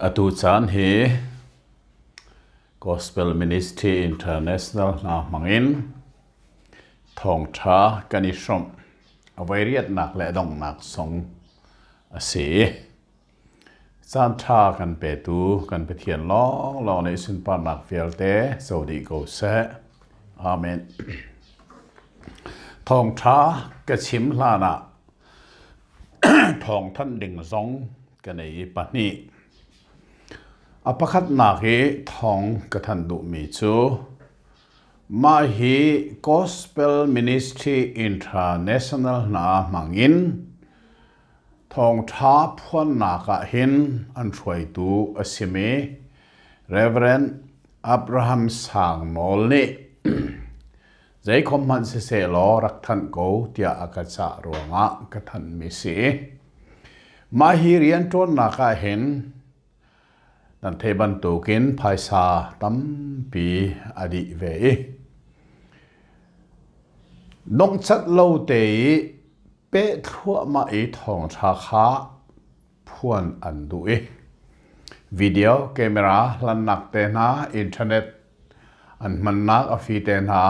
atu chan hi Gospel Ministry International na mangin thong tha kani som avariat nak le dong nak song ase chan tha kan pe tu kan pe thian long nei sun pa nak fialte so di go se amen thong tha ka chim la na thong than ding zong kan ei pa ni apakhat na hi thong ka than du mi chu ma hi Gospel Ministry International na mangin thong tha phon na ka hin an thoi tu asime Reverend Abraham Sangnol ni zai khom man se lo rak than ko tia akacha ronga ka than mi si ma hi rian ton na ka hin nan thei ban tu kin phaisa tam pi adi ve nong chat lo te pe thua ma e thong tha kha phuan an du video camera lan nak te na internet an man nak a fi te na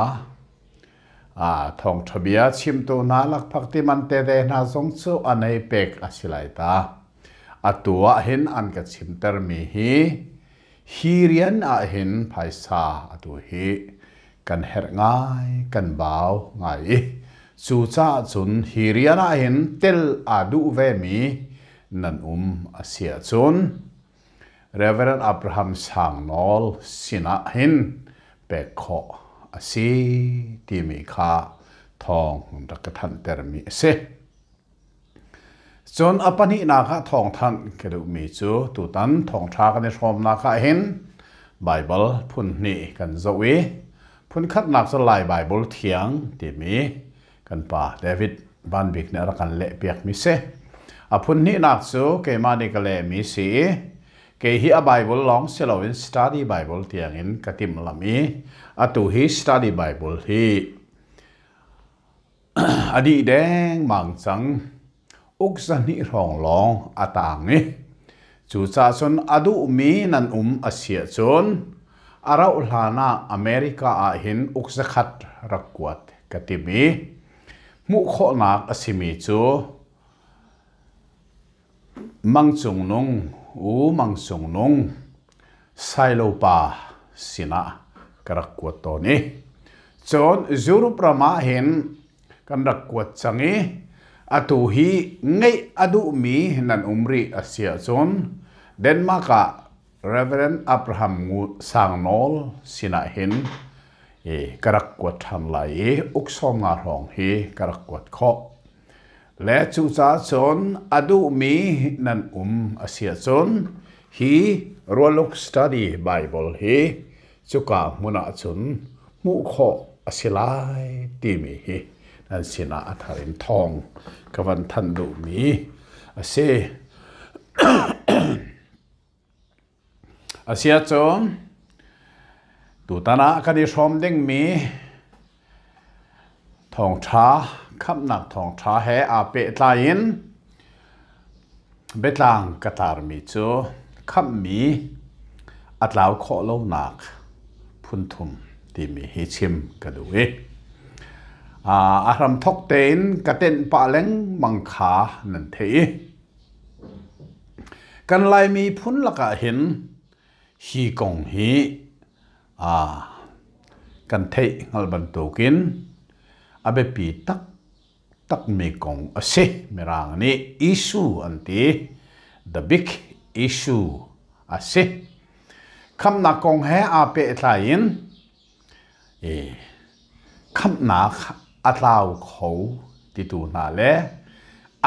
thong thabia chim tu na lak phak ti man te de na song chu anei pek asilai ta atua hin an ka chim ter mi hi hirian a hin phaisa atu hi kan her ngai kan baw ngai chu cha chun hirian a hin tel adu ve mi nan asia chun Reverend Abraham Sangnol sina hin pekho asi ti mi kha thong dak than ter mi se chon apani na kha thong than kedu mi chu tu tan thong tha kan rom na kha hin Bible phun ni kan zowi phun khat nak so lai Bible thiang ti mi kan pa David ban bik na ra kan le piak mi se a phun ni nak chu ke mani ka le mi si ke hi a Bible long selowin study Bible tiang in katim lami atu hi study Bible hi adi deng mang chang ukzani rong long atang ni chu cha chon adu mi nan asia chon arau hlana America a hin ukzakhat rakwat katimi mu kho nak asimi chu mangchung nong mangchung nong sailopa sina karakwat to ni chon zuru prama hin kan rakwat changi atu hi ngei adu mi nan umri asia chon Denmark Reverend Abraham Sangnol sina hin karakwat han lai uksom nga rong hi karakwat kho le chu cha chon adu mi nan asia chon hi rolok study Bible hi chuka muna chun mu kho asilai ti mi hi nan sina atharin thong kawan than du mi ase asia chon tu tana kani som ding mi thong tha khap nak thong tha he a pe tlain betlang katar mi chu khap mi atlaw kho lo nak phun thum ti mi hi chim kadui aram thok ten katen pa leng mangkha nan thei kan lai mi phun laka hin hi kong hi kan thei ngal ban to kin abe pi tak mi kong ase merang ni issue anti the big issue ase kham na kong he a pe thlain kham na atlaw kho ti tu na le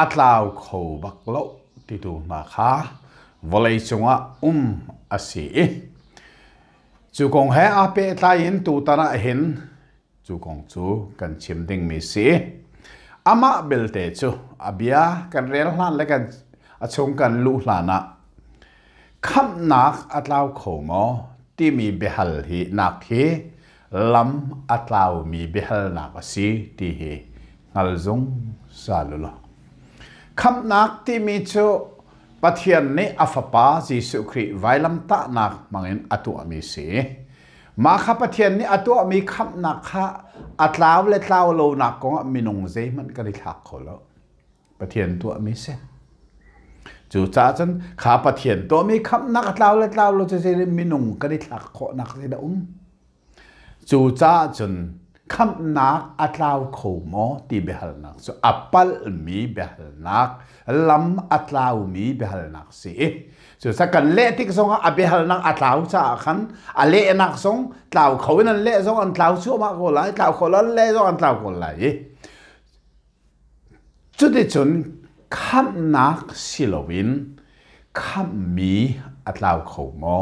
atlaw kho baklo ti tu na kha volei chunga asi chu kong he a pe thlain tu tana hin chu kong chu kan chim ding mi si ama belte chu abia kan rel hlan le kan achong kan lu hlana kham nak atlaw kho mo ti mi behal hi nak hi lam atlaw mi behal nak asi ti hi ngal zong salula kham nak ti mi chu ปะเทียนนี้อัฟปาจิสุครีไวลัมตะนักมังอินอตัวมีสีมาข้าปะเทียนนี้อตัวมีคำนักข้าอัตลาวเลตลาวโลนักกงมีนงเจมันก็ได้ทักเขาแล้วปะเทียนตัวมีเสจู่จ้าจนข้าปะเทียนตัวมีคำนักอัตลาวเลตลาวโลจะเจมีนงก็ได้ทักเขานักเจดจู่จ้าจนคำนักอัตลาวเขาหมอตีเบลนักส่วนอัปเปิลมีเบลนักลำอัตลาวมีเบลนักสิส่วนสักกันเละที่ส่งอับเบลนักอัตลาวจ้าขันอันเละนักส่งตลาวเขานั่นเละส่งอันตลาวชั่วมากกว่าไรตลาวเขาแล้วเละส่งอันตลาวกว่าไรจุดที่จนคำนักสิลวินคำมีอัตลาวเขาหมอ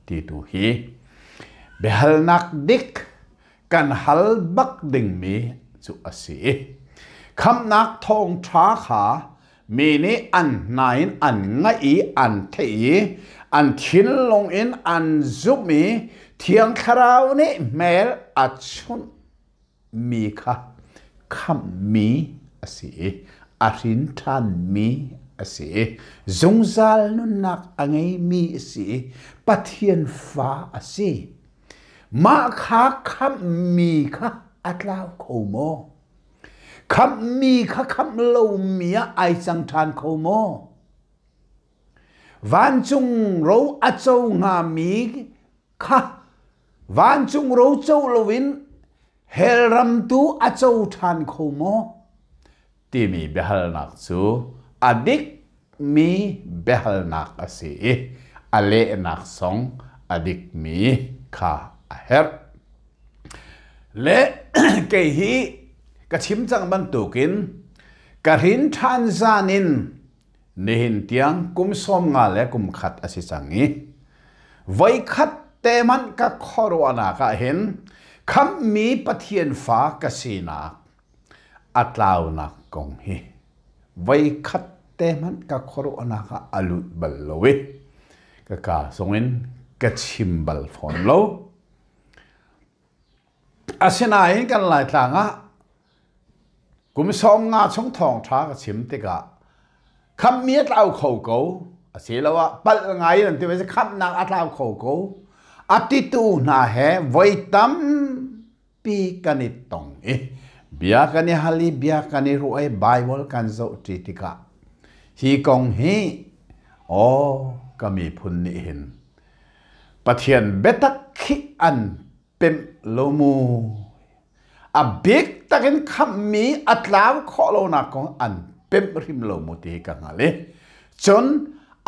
ตีดูฮีเบลนักดิกกันฮัลบักดิ่งมีจุอสีคำนักทองทราขามีนี้อันนายอันง่ายอันเทียอันทิ้งลงอินอันจุมีเทียงคราวนี้เมลอัดชุนมีค่ะคำมีอสีอารินทันมีอสีจงซาลนุนักอังไงมีอสีปะเทียนฟ้าอสีมาค้าคำมีค่ะอัตลาวโคโมคำมีค่ะคำโลมีไอสังทานโคโมวันจุงเราอัจฉริงามีค่ะวันจุงเราเจ้าลวินเฮรัมตูอัจฉริทานโคโมที่มีเบลนักซูอดิกมีเบลนักสิอเลนักสองอดิกมีค่ะเฮร์เละเกฮีกระชิมจังบันตุกินกระหินทานซานินเนหินเตียงกุมสมงาและกุมขัดอสิสังงีไว้ขัดเตมันกับคอรวานากะเห็นคำมีปะเทียนฟ้ากสีนักอัตลาวนักกงฮีไว้ขัดเตมันกับคอรวานากะอลุบัลโลวิกะกาส่งอินกระชิมบัลฟอนโลอาเซนาเห็นกันหลายต่างอ่ะกุมสมงาชงทองท้ากระชิมติกะคำมีเราเขาโกอาเซแล้วว่าปัลไงนั่นที่ว่าจะคำนางอัตลาวเขาโกอัติตูน่าแห่ไว้ตั้มปีกันนิตงเบียกันนิฮัลีเบียกันนิรู้ไอ้ไบเบิลกันโจติติกะฮีกงฮีโอ้ก็มีพุนนิเห็นปะเทียนเบตักขิอันเป็นโลมูอบิกตะกินคำมีอัตลาวขอโลนักของอันเป็นริมโลมูตีกันอะไรจน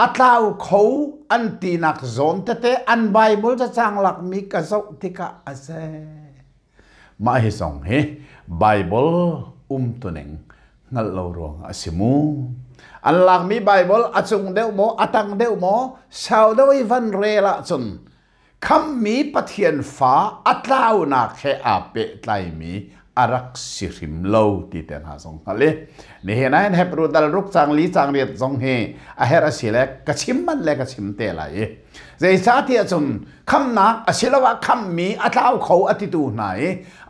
อัตลาวเขาอันตีนักโซนเตอันไบเบิลจะจางหลักมีกระสุติกะอาเซมาให้ส่งเฮไบเบิลตัวหนึ่งงั้นเรารวงอาศิมูอันหลักมีไบเบิลอาจงเดวโมอาตังเดวโมชาวเดวิวันเรละจนคำมีปะเทียนฟ้าอัตลาวนักแค่อาเปตไลมีอารักสิริมโลติเตนหาสงฮะเลยนี่เห็นไหมเฮปรูดัลรุกจังลีจังเรียดสงเฮอาเฮรัสิเล็กกระชิมมันเล็กกระชิมเตลัยใจสาธิตจนคำนักอาศิลวะคำมีอัตลาวเขาอติตูไหน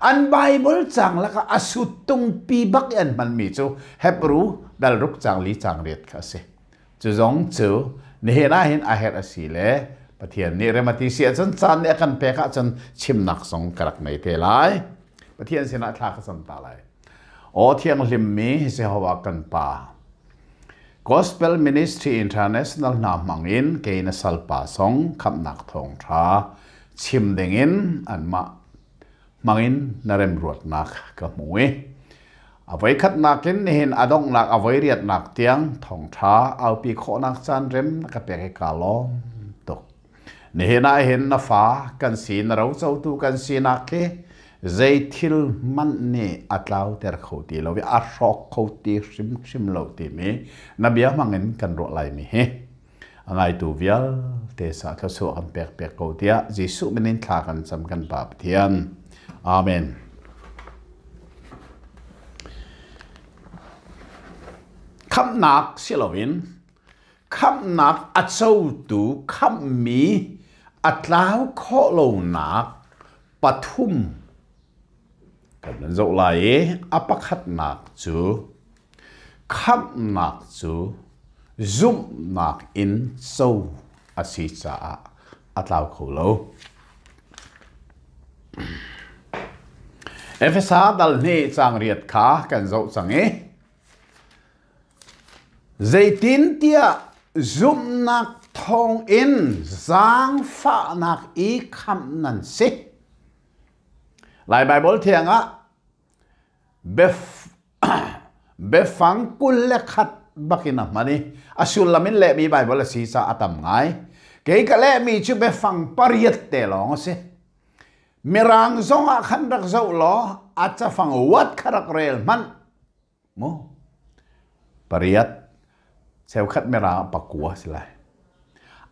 อันไบเบิลจังแล้วก็อสุตุงปีบักยันมันมีจูเฮปรูดัลรุกจังลีจังเรียดค่ะสิจูจงจูนี่เห็นไหมเห็นอาเฮรัสิเล็กปะเทียนนี่เรมาติเสียจนจันเนี่ยกันเปกะจนชิมนักสงกรักในเทลายปะเทียนเสนาทากสันตาลายโอเทียงลิมมีเสียหัวกันป่า Gospel Ministry International นามังอินเกณฑ์สัลป่าสงคำนักทองท้าชิมเดงินอันมามังอินนเรมรวดนักกับมวยเอาไว้คัดนักอินเห็นอดงนักเอาไว้เรียดนักเตียงทองท้าเอาปีโคนักจันเรมนักเปกกาลอมนี่เห็นเห็นน้าฟ้ากันสีนเราเจ้าตูกันสีนักเกใจทิลมันนี่อัตลาวเตอร์เขาตีเราวิอาร์ชอกเขาตีชิมเราตีมีนับยามังเงินกันรอไหลมีเฮไงตัววิลเตสาเขาสู้กันเปียกเขาตีอะจิสุมันนินทากันสำคัญปาปเทียนอาเมนคำนักสิลวินคำนักอัจฉริตูคำมีอัตลาวขอโลนักปฐุมกับนั้นจะไหลอปคัดนักจูคำนักจู zoom nak in so asi cha atlaw kholo Efesa dal ne chang riat kha kan zo change zaitin tia zoom nak thong in zang fa nak I kham nan se lai Bible thianga befang kul le khat bakina mani asul lamin le mi Bible si sa atam ngai ke ka le mi chu befang pariat te long se mirang zonga khandak zo lo acha fang wat kharak rel man mo pariat seu khat mirang pakua silai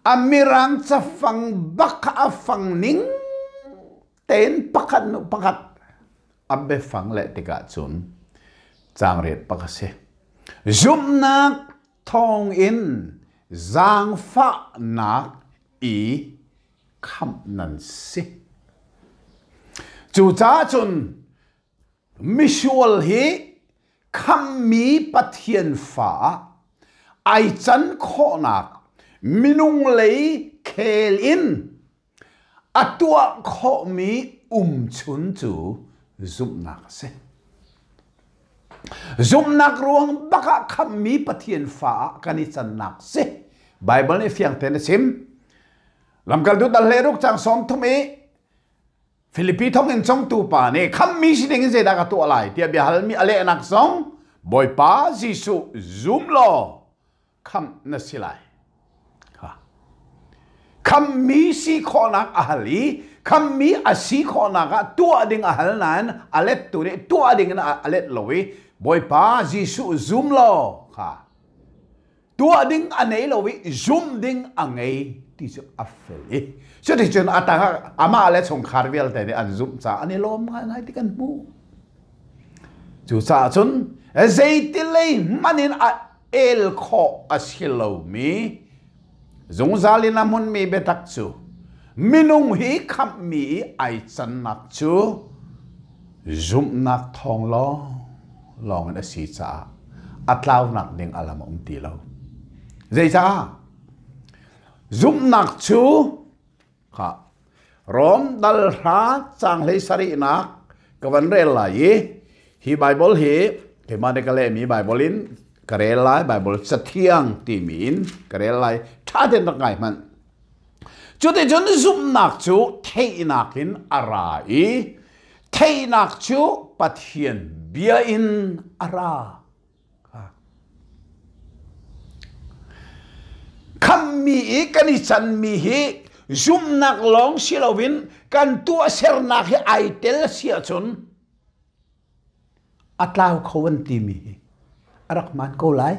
amirang cha fang baka afang ning ten pakat no pakat abe fang le tika chun chang ret pakase zoom nak thong in zang fa nak I kham nan se chu cha chun misual hi kham mi pathian fa ai chan kho nak minung lei khel in atua kho mi chun chu zoom nak se zoom nak ruang baka kham mi pathian fa kani chan nak se Bible ni fiang ten sim lam kal du dal le ruk chang som thumi Philippi thong in chong tu pa ne kham mi si ding je da ka tu alai tia bi hal mi ale nak song boy pa jisu zoom lo kham na silai ha kham mi si kho nak ahali kham mi asi kho nak tu ding ahal nan alet tu ne tu ding na alet lowi boy pa jisu zoom lo ha tu ding anei lowi zoom ding angai ti chu afeli so ti chun atanga ama ale chong kharvel te an zoom cha ani lom ngai ti kan mu chu cha chun zeitilei manin a el kho asilo mi zong zalina mun mi betak chu minung hi kham mi ai chan nak chu zoom nak thong lo long na si cha atlaw nak ding alam ti lo zai cha zoom nak chu ha rom dal ra chang le sari nak kawan rel lai hi Bible hi ke mane kale mi Bible in karel lai Bible sathiang ti min karel lai tha den ngai man chu te jon zoom nak chu thei nakin arai thei nak chu pathian bia in ara kham mi kani chan mi hi zoom nak long silawin kan tu ser nak hi aitel sia chun atlaw khowan ti mi arak man ko lai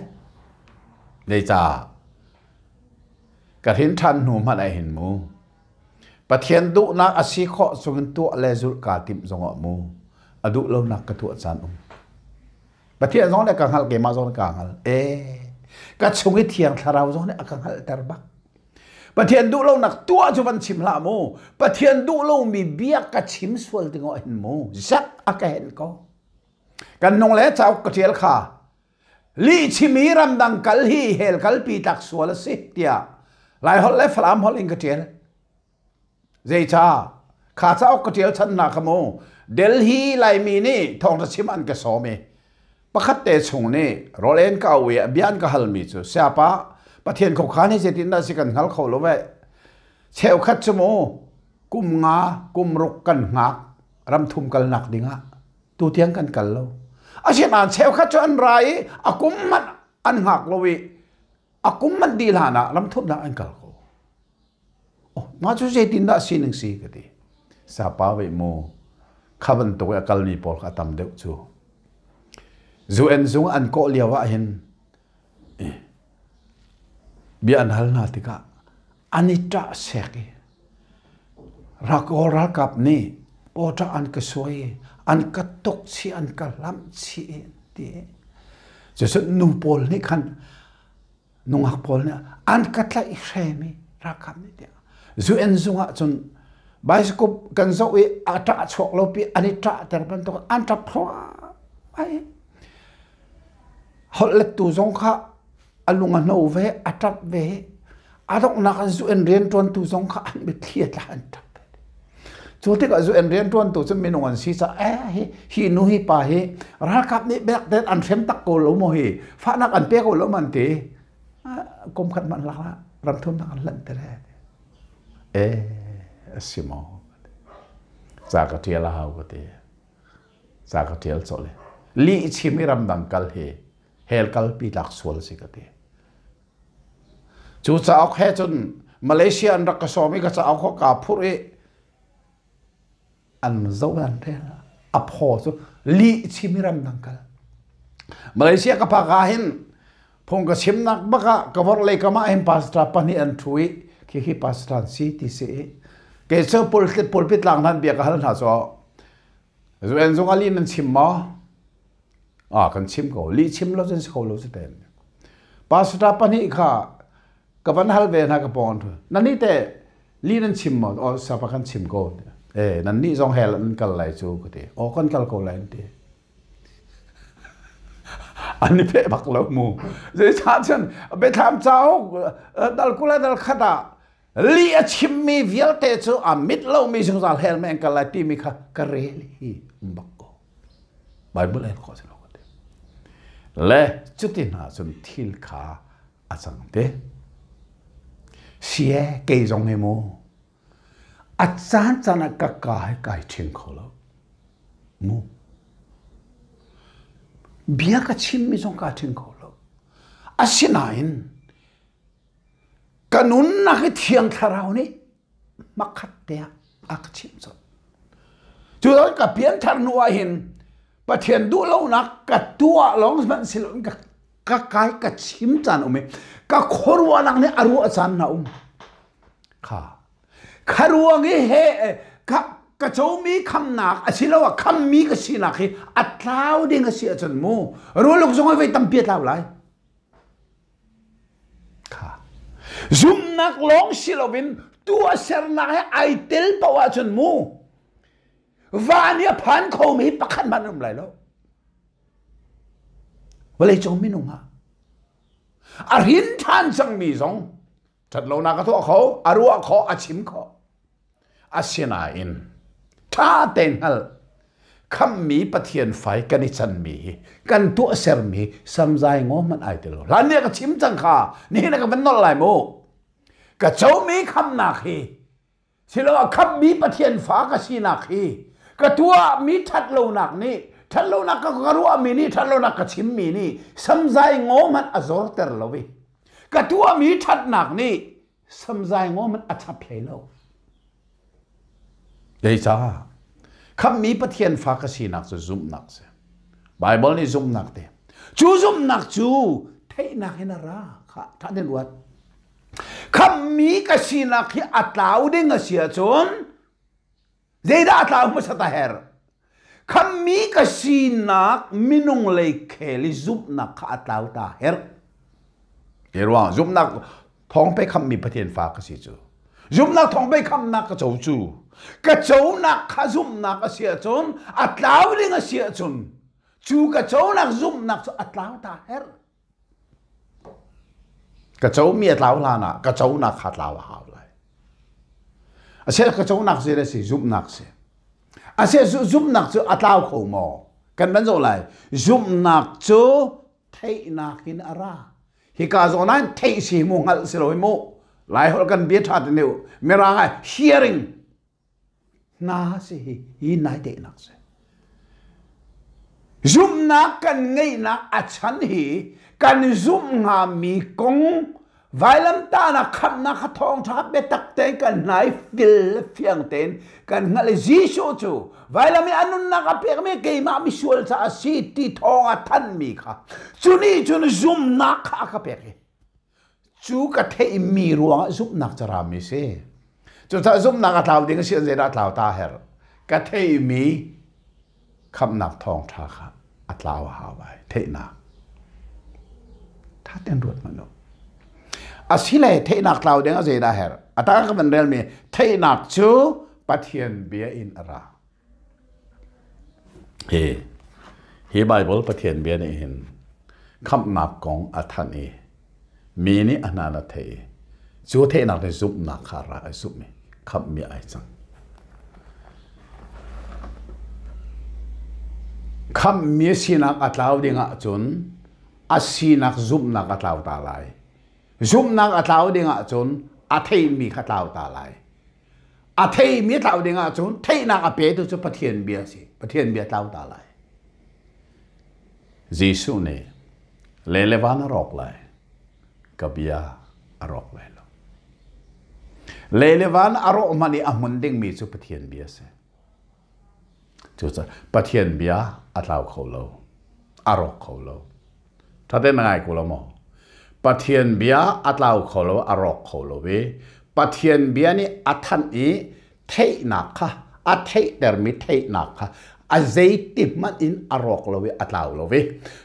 nei cha ka hin than nu ma lai hin mu pathian du nak asi kho chung tu le zul ka tim zonga mu adu lo nak ka tu chan pathian zong le ka hal ke ma zong ka hal ka chungi thiang tharau zong ne akang hal tarbak pathian du lo nak tua chu van chim la mo pathian du lo mi biak ka chim sual tingo hin mo zak akahen ko kan nong le chau ka thiel kha li chimi ram dang kal hi hel kal pi tak sual se tia lai hol le flam hol ing ka thiel zai cha kha chau ka thiel chan na ka mo delhi lai mi ni thong ta chim an ka so me pakhat te chung ne rolen ka we bian ka hal mi chu sia pa pathian kho kha ni je tin da si kan hal kho lo we cheu khat chu mo kum nga kum ruk kan ngak ram thum kal nak dinga tu tiang kan kal lo a sia man cheu khat chu an rai akum man an ngak lo wi akum man di la na ram thum na an kal ko ma chu je tin da si ning si ka ti sa pa we mo khaban to ya kal ni pol kha tam deu chu zu en zung an ko liawa hin bi an hal na tika anita seki rakor kap ni pota an ka soi an ka tok chi an ka lam chi ti jesu nu pol ni khan nung hak pol ni an ka tla I hremi rakam ni dia zu en zunga chun bicycle kan zo e ata chok lo pi anita terban to an ta phwa ai hol le tu zong kha alunga no ve atap ve adok nak zu en rian tuan tu zong kha an be thiet la an tap chu te ka zu en rian tuan tu chum minung an si cha hi nu hi pa hi ra kap ni bek den an threm tak ko lo mo hi fa nak an pe ko lo man te kom khat man la ram thum nak an lan te re simo za ka tia la hau ka te za ka tia cho le li chimi ram dang kal he hel kal pi lak sual si ka te chu cha ok he chun Malaysia an rak ka somi ka cha ok ka phur e an zo an te a pho chu li chimi ram dang kal Malaysia ka pa ga hin phong ka chim nak ba ka vor le ka ma em pastra pani an thui ki hi pastra si ti se ke so pol pit lang nan bia ka hal na so zo en zo ali nan chim ma kan chim ko li chim lo jen ko lo se ten pastra pani kha ka ban hal ve na ka pon thu nan ni te li nan chim ma o sa pa kan chim ko nan ni zong hel an kal lai chu ko te o kan kal ko lai teอันนี้เพ่บักเราหมูเจ้าชาติไปทำเจ้าดัลกุลาดัลขัดาลีชิมมีวิลเตจูอามิดเรามีสงสารเฮลแมงกันละที่มีค่ะกระเรลีบักโกไบเบิลเอ็นข้อสิโลกเดและจุดที่น่าสนทิลขาอาจังเดเสียเกยจงเฮโมอาจารย์จะนักกายกายชิงเขาแล้วมูเบียกชิมมีจงกาถึงเขาแล้วอาศินาอินกันุนนักเทียงทาราวนี่มักขัดเตียอักชิมสดจู่แล้วกับเพียงทารนัวหินประเทียนดูแล้วนักกัดตัวลองมันสิลงกับกายกับชิมจานอุเมกับขรัวนักเนี่ยอรัวจานนะค่ะขรัวงี้เฮกับกระโจมีคำหนักอาชีพเราว่าคำมีกระชีนักที่อัตลาวดิ่งกระชีจนมูรู้ลูกสงให้ไปตั้มเปียดเราเลยค่ะซุ่มนักลงศิลปินตัวเสรนักให้ไอเตลปว่าจนมูวานี่พันเขาไม่ปักขันมันอะไรแล้วว่าเลยจงไม่นุ่งอ่ะอาหินท่านสังมีสองจัดเรานักทั่วเขาอารัวเขาอาชิมเขาอาเซียนาอินถ้าเต็งฮัลคำมีปะเทียนไฟกันนิชันมีกันตัวเสรมีสำใจงอมันไอเตลหลานเนี่ยก็ชิมจังค่ะนี่นะก็เป็นนอลไลโมก็เจ้ามีคำนักฮีสิเราคำมีปะเทียนฟ้าก็ชีนักฮีก็ตัวมีทัดโลนักนี่ทัดโลนักก็รู้ว่ามีนี่ทัดโลนักก็ชิมมีนี่สำใจงอมันอจอร์เตอร์เลวิก็ตัวมีทัดนักนี่สำใจงอมันอัจฉริยะเลวเดี๋ยวจ้าคำมีปะเทียนฟ้าก็สีนักจะซุ่มนักเสียไบเบิลนี่ซุ่มนักเดียจูซุ่มนักจูเทนักเห็นอะไรค่ะท่านเห็นว่าคำมีก็สีนักที่อัตลาวดิ้งเสียจนเจด้าอัตลาวไม่ใช่ตาเฮร์คำมีก็สีนักมินุงเลยเคลิซุ่มนักอัตลาวตาเฮร์เห็นว่าซุ่มนักท้องไปคำมีปะเทียนฟ้าก็สีจูซุ่มนักท้องไปคำนักก็จูกระโจนักข้าซุ่มนักเสียจนอัตลาวดิ้งเสียจนจูกระโจนักซุ่มนักอัตลาวตาเฮร์กระโจมีอัตลาวลานะกระโจนักอัตลาวหาวเลยอาเซียกระโจนักเสียเลยสิซุ่มนักเสียอาเซียซุ่มนักจูอัตลาวขโมกันเป็นอะไรซุ่มนักจูเทนักกินอะไรฮิกาโซนั้นเทสีมุงหัลสิโรยโมหลายคนกันเบียดทัดเนี่ยไม่ร่างไง hearingน่าสิฮีนายเด็กนักเสียซุ่มนักกันไงนักอัจฉริยกันซุ่มงามีกงไวลัมตานักขับนักทองทับเบตักเตกันนายฟิลเฟียงเตนกันงั้นเลยจีโชจูไวลัมมีอันนู้นนักเปียกไม่เกี่ยมามิชวลซาสีตีทองทันมีค่ะจุนี่จุนซุ่มนักอักเปียกจูกะเทมีรวงซุ่มนักจะรามิเซจุดถ้าซุ่มนักอัตลาวดิ้งเสียเจด้าอัตลาวตาเฮร์กะเทมีคำนักทองทักอัตลาวหาไว้เทนักถ้าเต็นรวดมันเนาะอาศิเลเทนักลาวเด้งอาเจด้าเฮร์อัตราก็เป็นเรื่องมีเทนักจูปะเทียนเบียอินอาราเฮไบเบิลปะเทียนเบียนี่เห็นคำนักของอัฐานี มีนี่อันนั้นเทจูเทนักได้ซุบนักขาระไอซุบมีคำมีไอจังคำมีสินักอัตลาวดิ่งจนอาศินักซุบนักอัตลาวตาลายซุบนักอัตลาวดิ่งจนอาเทมีอัตลาวตาลายอาเทมีอัตลาวดิ่งจนเทนักอเปตุจะปะเทียนเบียสิปะเทียนเบียอัตลาวตาลายยิสุเนี่ยเลวานรอกเลยกับยารอกเลยเลวานอารอกมันนี่อามุนดิ่งมีจะปะเทียนเบียสิจุดปะเทียนเบียอัตลาวเขาโลอารอกเขาโลถ้าได้ยังไงกูละมั้งปะเทียนเบียอัตลาวเขาโลอารอกเขาโลเวปะเทียนเบียนี่อัทันอีเทนักค่ะอัทเทเดอร์มิเทนักค่ะอาเจติมันอินอารอกโลเวอัตลาวโลเว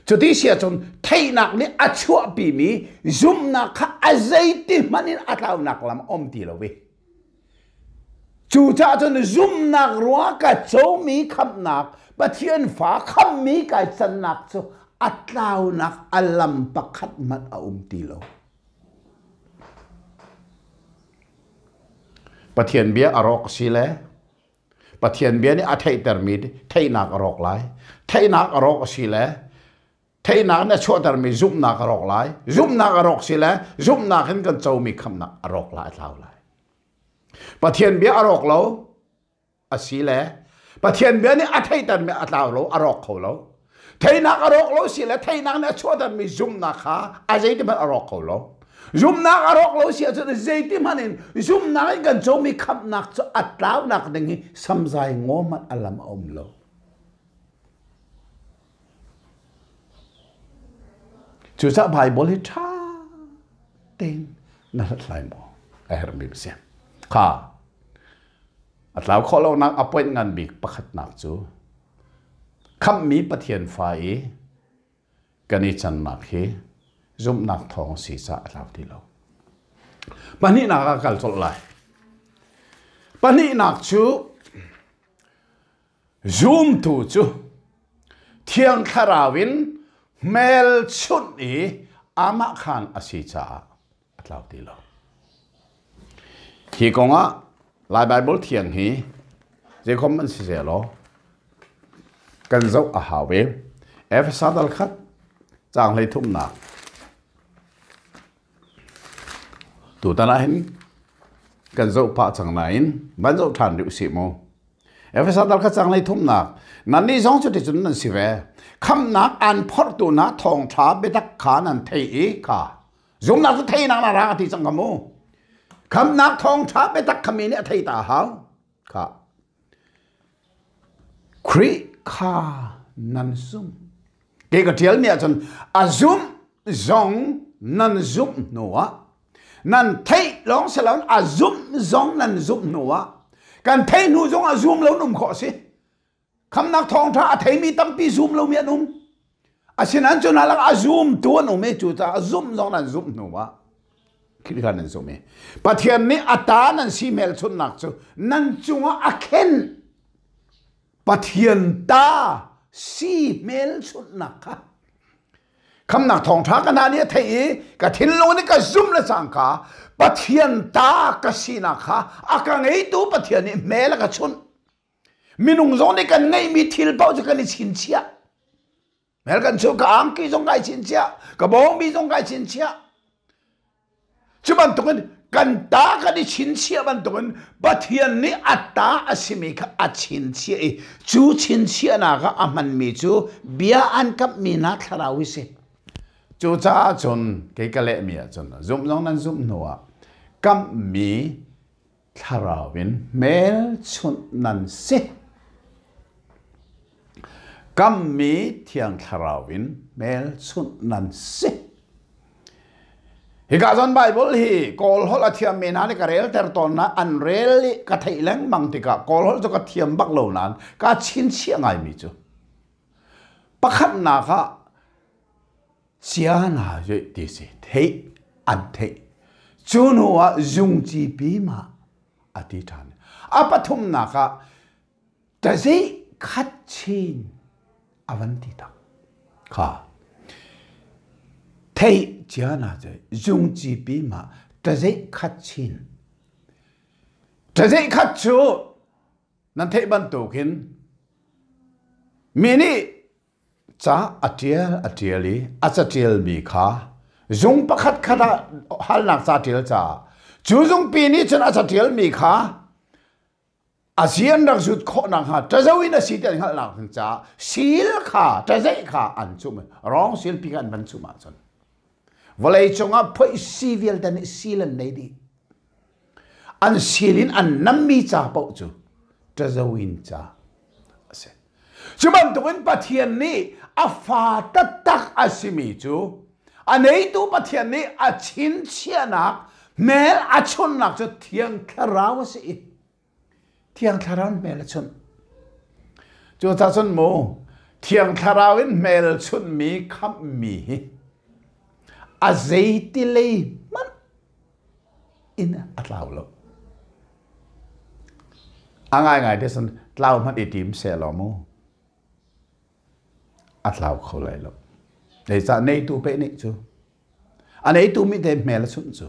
จุดที่เสียจนเทนักนี่อัชัวปีมีซุมนักค่ะอาเจติมันอินอัตลาวนักลำอมตีโลเวจู่จ้าจนซุมนักรัวกับโจมีคำนักปะเทียนฟ้าคำมีกับสนักโจอัตลาวนักอัลลัมปะขัดมันอมตีโลปะเทียนเบียอารอกสิเลปะเทียนเบียนี่อาเทเตอร์มีเทนักอารอกไลเทนักอารอกสิเลเทนักเนี่ยชัวเตอร์มีซุมนักอารอกไลซุมนักอารอกสิเลซุมนักเห็นกันโจมีคำนักอารอกไลอัตลาวไลปะเทียนเบียอารอกเราอาศิเลปะเทียนเบียนี่อาเทตันมีอัตลาวเราอารอกเขาเราเทนักอารอกเราสิเลเทนักเนี่ยชัวตันมีซุมนักค่ะอาเจติมันอารอกเขาเราซุมนักอารอกเราเสียจนเจติมันเองซุมนักกันโจมีคำนักจะอัตลาวนักดึงสัมใจงอมันอัลลัมอมเราจุดจะไบเบิลที่ช้าเต็งนั่นแหละมั้งไอ้เรื่องแบบนี้ค่ะอัตลาวขอเรานักอภัยงานบิกประคัดนักจูคำมีปะเทียนไฟกันนี่จันนักเฮซุมนักทองศีรษะอัตลาวที่เราปนี้นักกัลจดไลปนี้นักจูซุมตูจูเทียงคาราวินเมลชุดนี้อามาขานอาศีษะอัตลาวที่เราที่กงอ่ะลายไบเบิลเทียงฮีเจ้าคอมมันเสียหรอกันเจ้าอาหาเวเอฟซัดอัลคัดจางเลยทุ่มหนักตัวตาหน้าเห็นกันเจ้าป่าจังไหนบ้านเจ้าทานดุสิโมเอฟซัดอัลคัดจางเลยทุ่มหนักนั่นนี่สองจุดที่จุดนั้นสิเวคำนักอันพอตัวนักทองชาเบตักขานันเทียค่ะซุมนักเทียนักนาราที่สังกโมคำนักทองชาไปตักขมิ้นเนี่ยไทยตาหาวค่ะคริคานันซุมเกี่ยวกับเที่ยวเนี่ยจนอาซุมซองนันซุมหนัวนันไทยลองเสลาอาซุมซองนันซุมหนัวการไทยหนูซองอาซุมแล้วนุ่มขอสิคำนักทองชาไทยมีตั้งปีซุมแล้วเมียนุ่มอาชินันจนอะไรอาซุมตัวหนูไม่จุดอาซุมซองนันซุมหนัวคิดกันนั่นสมัยปะเทียนนี้อัตานั่นสีเมลชุนนักจูนั่นจงอาเคนปะเทียนตาสีเมลชุนนักค่ะคำนักทองท้ากันนานี้เทียกับทิ้งลงนี่ก็ซุ่มละสังขาปะเทียนตาก็สีนักค่ะอาการไงตัวปะเทียนนี้เมลก็ชุนมินุงจงนี่กันไงมีทิลเป้าจะกันนี่ชินเชียเมลกันชูกับอังกี้จงไงชินเชียกับบงบีจงไงชินเชียจุบันตรงนั้นกันตากันที่ชินเชียบันตรงนั้นปะเทียนนี้อัตตาอาศิมิกอัดชินเชียจูชินเชียนักอามันมีจูเบียอันกับมีนักคาราวิเศษจูจ้าจนเกี่ยเละมีจนซุ่มน้องนั้นซุ่มหนัวกับมีคาราวินเมลชุนนันเซกับมีเทียงคาราวินเมลชุนนันเซฮิกาซันไบเบิลฮีกอลฮอลเทียมเมนานี่กระเรลเตอร์ตอนนะอันเรลลี่กระไทยแรงมังติกากอลฮอลจะกระเทียมบักเหล่านั้นกาชินเชียงไงมิจูปะขันนาค่ะเชียนาเยติสิเทอันเทจูนัวจุงจีปีมาอธิษฐานอาปทุมนาค่ะแต่สิขัดชินอวันติตาค่ะ thấy chia na chơi dùng chỉ bị mà trái dây khát chín trái dây khát chú nên thấy ban tổ kiến mini cha atiali achatiel mi kha dùng bác khát khát hal nak cha tiel cha chú dùng pini chân achatiel mi kha ASEAN đặc sút khó năng ha, trái dâu ina xí tiền hal năng cha xíl kha trái dây kha ăn chung rong xíl pi kan ban chung mà chọn vậy trong á phải civil đan xílen này đi ăn xílin ăn nắm mi cha bảo chu trái dâu in cha chú bạn tụi mình bắt thiền ní à phá tất tắc à xí chú anh ấy tụi bắt thiền ní à chín chia nạc mẹ à chôn nạc cho thiền khá ráo xí thiền khá ráo mẹ là chôn chú ta chôn mô thiền khá ráo mẹ là chôn mi khắp mi à dây tì lê mất in à lao lộ à ngay thế xong lao mất đi tìm xe lò mô at lao khâu lại lo để ra này tu bé này chú anh ấy tu mi để mẹ là xuân chú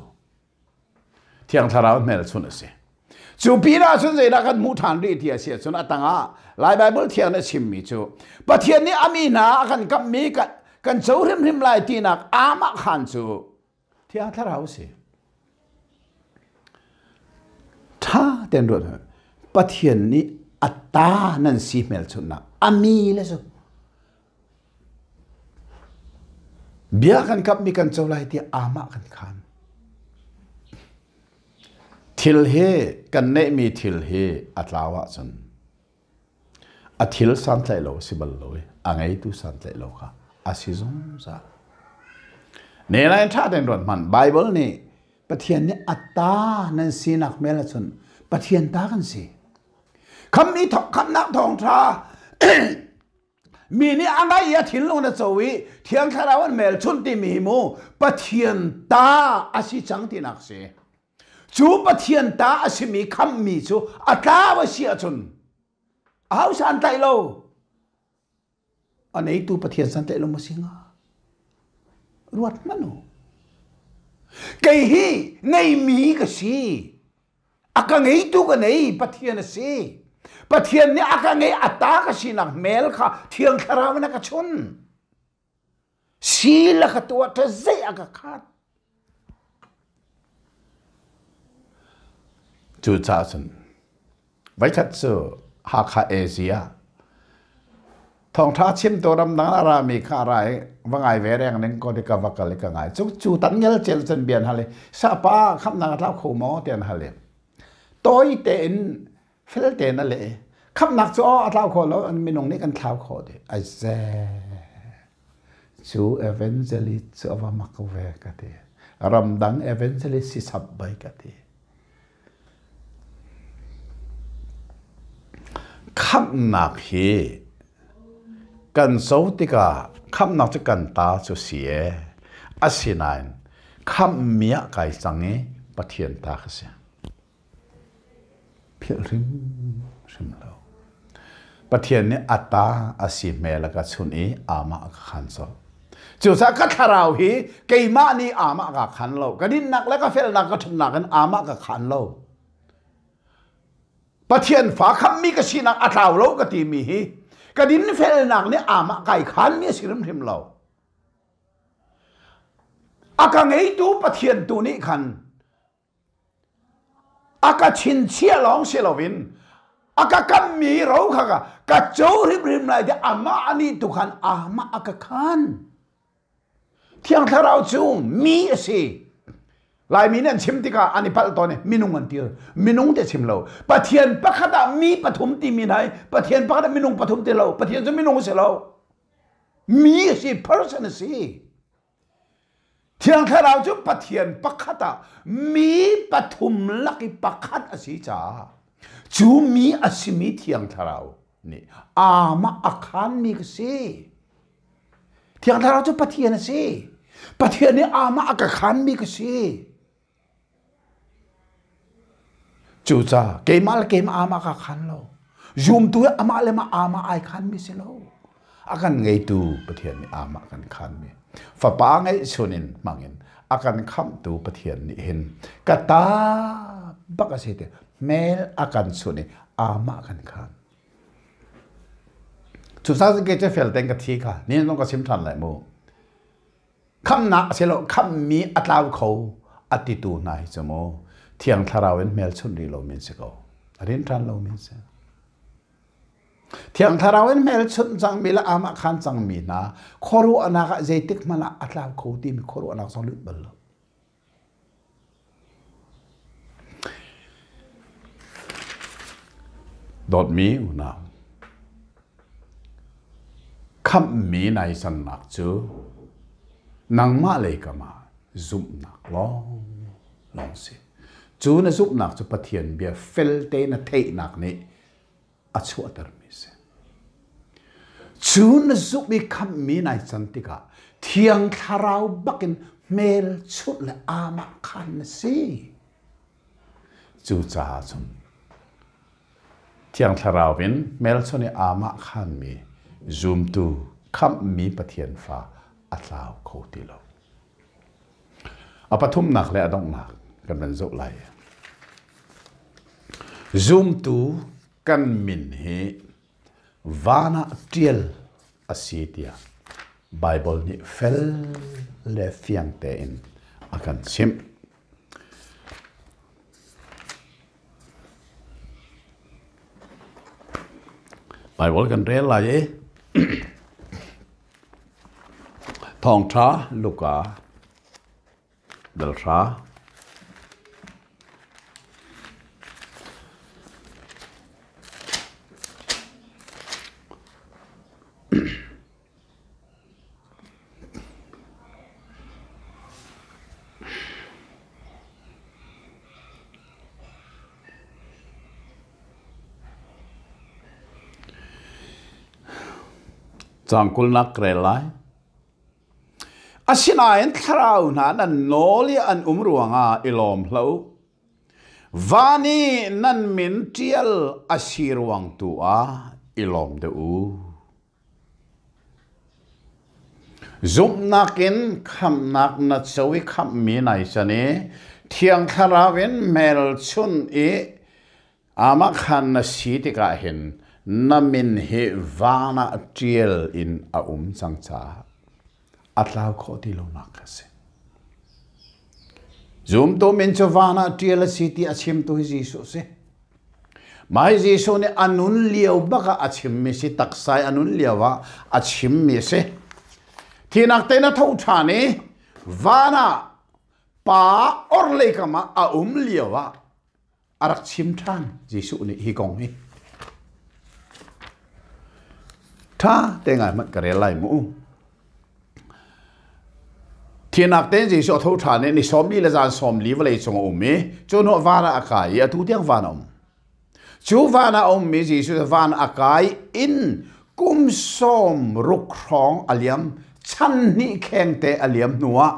thiang thà rau mẹ là xuân sẽ chú pi ra xuân gì đã cần mu thản đi thì sẽ xuân at tanga lại Bible thiang là chim mi chú bắt thiang này amina cần cầm mi cần châu him lại thì nạc ama khan chú thiang thà rau sẽ tha tên rồi bắt thiang này atta nên si mẹ xuân nạc ami là chú bia kan kap mi kan cholai ti ama kan khan thil he kan ne mi thil he atlawa chun a thil san tlai lo sibal loi angai tu san tlai lo kha asizum za ne na tha den ron man bible ni pathian ni atta nan sinak mela chun pathian ta kan si kham ni thok kham nak thong thaมีนี่อะไรอย่าทิ้งลงในโจวิเทียงคาราวันเมลชุนที่มีมูปะเทียนตาอาศิจังที่นักเสจูปะเทียนตาอาศิมีคำมีจูอัตลาวเสียชุนเอาสันไตโลอันนี้ตัวปะเทียนสันไตโลมาสิงะรวดมันโนไก่ฮีไงมีก็สิอากังไงตัวกันไงปะเทียนสิปะเทียนนี่อาการไงอัตตากสินักเมลค่ะเทียงคาราวนักชนสีละกตัวเธอเสียกขาดจูจ่าสันไว้ชัดสู้หาคาเอเชียทองท้าชิมตัวรำนังอารามีข้าไรว่าไงเวรแรงนึงก็ได้กับวักกันเลยก็ไงจูตันเงลเจลจนเบียนฮะเลยซาป้าคำนางเท้าขู่หมอเตียนฮะเลยตัวอีเตนเฟลเตนนั่นแหละคำนักจ้อเท้าคอแล้วมีนงนี่กันเท้าคอเดียไอ้แซ่จูเอเวนเจลิสอวามักเวกันเดียรำดังเอเวนเจลิสิสับใบกันเดียคำนักเฮกันโซติกาคำนักจะกันตาจุเสียอาศินัยคำเมียไก่สังเงปะเทียนตาเสียเพียริมเราปะเทียนนี้อัตตาอาศิเมลกับชุนีอามาขันโซจุดสักขาราวฮีเกี่ยมานี่อามากับขันเรากระดินนักแล้วก็เฟลนักก็ทุนนักกันอามากับขันเราปะเทียนฝาคำมีกสินักอัตลาวเราก็ตีมีฮีกระดินเฟลนักเนี่ยอามาไก่ขันมีสิริมทิมเราอากังไอตูปะเทียนตัวนี้ขันอากาชินเชียร้องเชียลวินอากากัมมีเราค่ะกะโจริบริมไรเดอามาอันนี้ตุขันอามาอากาขันเที่ยงทาราจูมีสิลายมีนั่นชิมติกาอันนี้พัลตอนนี้มินุงกันเตียวมินุงเดชิมเราปะเทียนปะขดามีปฐมตีมีไหนปะเทียนปะขดามินุงปฐมตีเราปะเทียนจะมินุงเสียเรามีสิ person สิเทียงทาราจูปะเทียนปะขดามีปฐมลักปะขัดอสิจ้าจูมีอสิมีเทียงทาราวนี่อามาอาคารมีก็สิเทียงทาราวจูปะเทียนสิปะเทียนนี่อามาอาคารมีก็สิจูจ้าเกมาลเกมอามาอาคารเราจุมตัวอามาเลมาอามาไอคารมีสิเรา akan ngay tu pathian ni ama kan khan mi fa pa ngai sunin mangin akan kham tu pathian ni hin kata baka sete mel akan suni ama kan khan chu sa ke che fel teng ka thi kha ni nong ka sim than lai mo kham na se lo kham mi atlaw kho atitu nai chamo thiang tharawen mel chun ri lo min se ko arin than lo min se thiang tharawen mel chun chang mi la ama khan chang mi na khoru anaka zeitik mala atlaw kho ti mi khoru anak song lut bal dot mi una kham mi nai san nak chu nang ma le ka ma zum nak long si chu na zup nak chu pathian bia fel te na thei nak ni a chu atar mi se chu na zup mi kham mi nai san ti ka thiang tharau bakin mel chut le ama khan si chu cha chum thiang tharau bin mel chuni ama khan mi zoom tu kham mi pathian fa atlaw kho ti lo apathum nak le adong nak kan ben zo lai zoom tu kan min he vana tiel asitia bible ni fel le fiang te in akan sim bible kan re la ye thong tra luka dal tra Jangkul nak relai asinain tharau na nan noli an umruanga ilom hlo vani nan min tial asirwang tua ilom de u zum nakin kham nak na chawi kham mi nai chane thiang tharawin mel chun e ama khan na sitika hin namin he vana tiel in a changcha atlaw kho ti lo nak se zoom to min cho vana tiel city achim to jisu se mai jisu ne anun liau baka achim mi si taksai anun liawa achim mi se thinak te na thau thane vana pa orle kama a liawa arak chim than jisu ne hi kong hi tha te ngai mat kare lai mu thinak ten ji so tho tha ne ni som li la jan som li vale chong om me chu no vana akai ya tu tiang vana om chu vana om me ji su vana akai in kum som ruk rong aliam chan ni kheng te aliam nuwa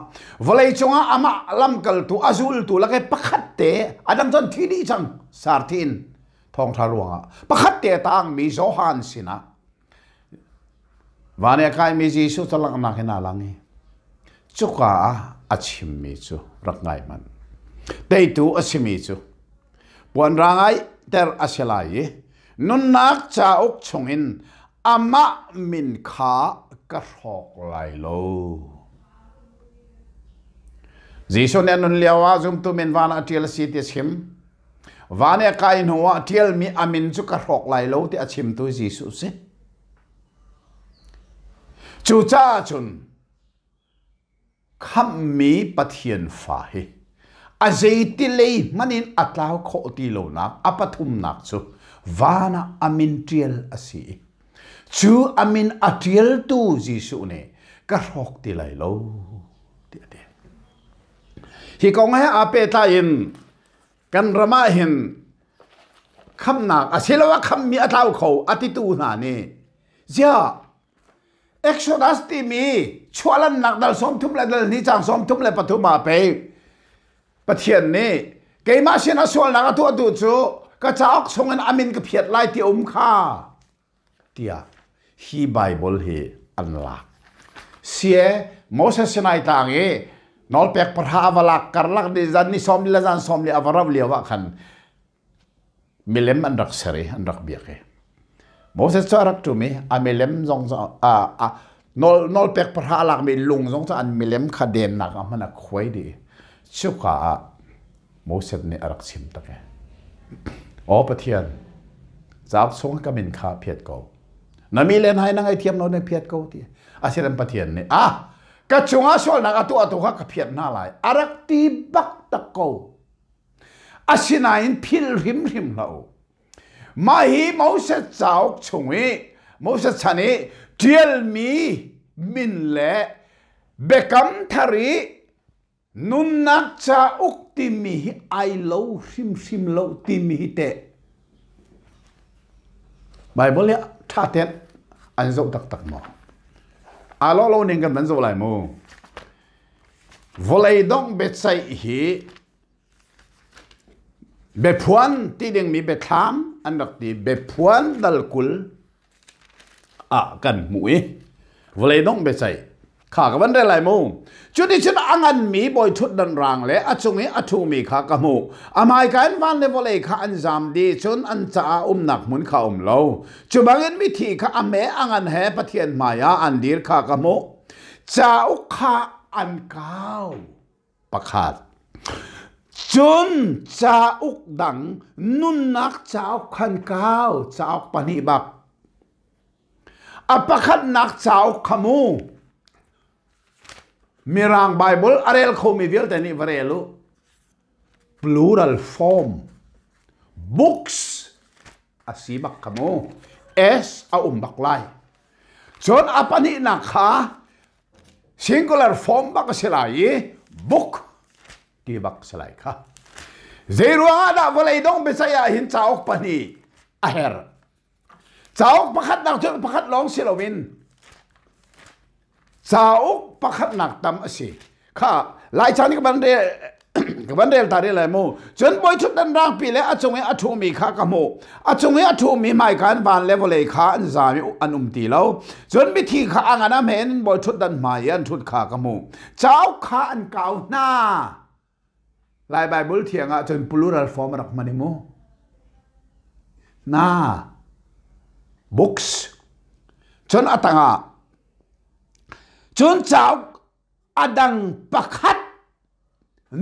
vale chonga ama lam kal tu azul tu la ke pakhat te adam jon thi di chang sarthin thong tharuanga pakhat te tang mi zo han sina vane kai mi ji su talang na khina langi chuka achim mi chu rakngai man dei tu asimi chu puan rangai ter aselai nun nak cha ok chungin ama min kha ka rok lai lo ji so ne nun liawa zum tu min vana tiel si ti chim vane kai nuwa tiel mi amin chu ka rok lai lo ti achim tu ji su se chu cha chun kham mi pathian fa hi a zeiti le manin atlaw kho ti lo nak apathum nak chu vana amin tiel asi chu amin atiel tu jisu ne ka rok ti lai lo ti ate hi kong ha ape ta in kan rama hin kham nak asilawa kham mi atlaw kho atitu na ne ja Exodus ti mi chwalan nak dal som thum la dal ni chang som thum la pathuma pe pathian ni ke ma sina sol na tu tu chu ka chaok songan amin ka phiat lai ti kha tia hi Bible hi an lak sia Moses sinai tangi nol pek parha avalak karlak di zan ni som la zan som li avarav liwa khan milem an rak sari an rak biake Moses charak tu mi a milem zong a nol pek parha lak mi lung zong cha an milem khaden nak amana khoi di chuka Moses ni arak sim take o pathian zap song ka min kha phiat ko na mi len hai nang ai thiam no ne phiat ko ti asiram pathian ni ka chunga sol na atu ka phiat na lai arak ti bak ta ko asina in phil rim rim lo ma hi Moses chau chungi Moses chani tiel mi min le bekam thari nun nak cha uk ti mi ai lo sim sim lo ti mi te Bible ya tha tet an zo tak tak mo alo lo ning kan man zo lai mo volei dong bet sai hi be phuan ti ding mi be tham an dak ti be phuan dal kul kan mui volei dong bet saiข้ากับวันได้หลายโมงจุดที่ฉันอ่างมีบ่อยชุดดันรังและอัจฉริยะทูมีข้ากระมูอามายการวันในวันเลยข้าอันจำดีจนอันจะหนักมุนข้าเล่าจุบางเงินวิธีข้าอเมอ่างแห่ปะเทียนมายาอันดีข้ากระมูจะอุข้าอันเก้าประคาดจนจะอุกดังนุนนักจะอุขันเก้าจะอุปนิบักประคาดนักจะอุขมูมีรางไบเบิลอะไรเขามีวิลแต่นี่วาร์เอลู plural form books อาศีบักขโม s เอาบักไลจนอปันนี่นักขา singular form บักสลาย book ที่บักสลายค่ะเจรัวงาดาวเลยต้องไปใช้หินจ้าอปันนี่อาเฮร์จ้าอประคัดนักจนประคัดร้องศิลวินสาวประคัดหนักตำสิข้าหลายชาติกับบันเดกับบันเดลตาได้เลยมูจนบ่อยชุดดันร่างปีแล้วอาจงอาทูมีข้ากระโมอาจงอาทูมีหมายการบานเลเวลเลยข้าอันจามีอันตีแล้วจนวิธีข้าอ่างน้ำเห็นบ่อยชุดดันหมายอันชุดข้ากระโมเจ้าข้าอันเก่าหน้าลายไบเบิลเทียงจน plural form รักมันมูหน้า books จนอัตงาจนเจ้าอดังประคัด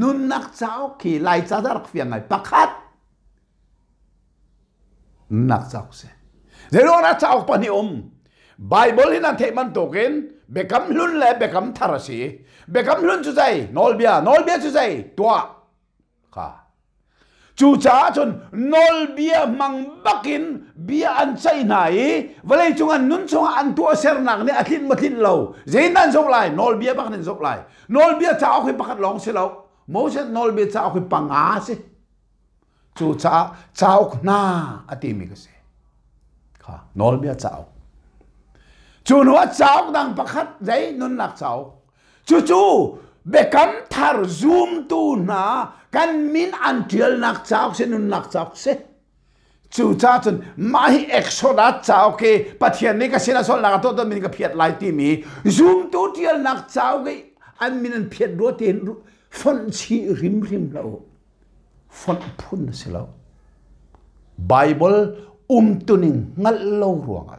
นุนนักเจ้าขี่ไล่เจ้าจะรักเฟียงไงประคัดนักเจ้าเสียเดี๋ยวนักเจ้าปนิอมไบเบิลที่นั่นเทมันตกินเบกัมลุนเล่เบกัมทาราสีเบกัมลุนจุใจนอลเบียจุใจตัวค่ะจูจ้าจนนอลเบียมังบักินเบียอันใจไหนเวลาจงอันนุนจงอันตัวเสรนักเนี่ยอาทิตย์มาทิตย์เราเจนันจบไลนอลเบียบักนันจบไลนอลเบียจะเอาไปประคัดลองเสียแล้วโมเสสนอลเบียจะเอาไปปังอาสิจูจ้าเจ้าหน้าอาทิตย์มีก็เสียค่ะนอลเบียเจ้าจูนว่าเจ้าดังประคัดใจนุนนักเจ้าจู่เบกัมทาร์ซูมตูนากันมินอันเทียลนักเจ้าเสนุนนักเจ้าเสจู่จ้าจนไม่เอ็กโซดัสเจ้าเกปะเทียนนี่ก็เสนาสอนนักตัวตัวมินก็เพียรไล่ที่มีซูมตูเทียลนักเจ้าเกอันมินเพียรรัวเทียนฟอนชีริมแล้วฟอนพุ่นเสียแล้วไบเบิลตุนิงงัดเล่ารวงอ่ะ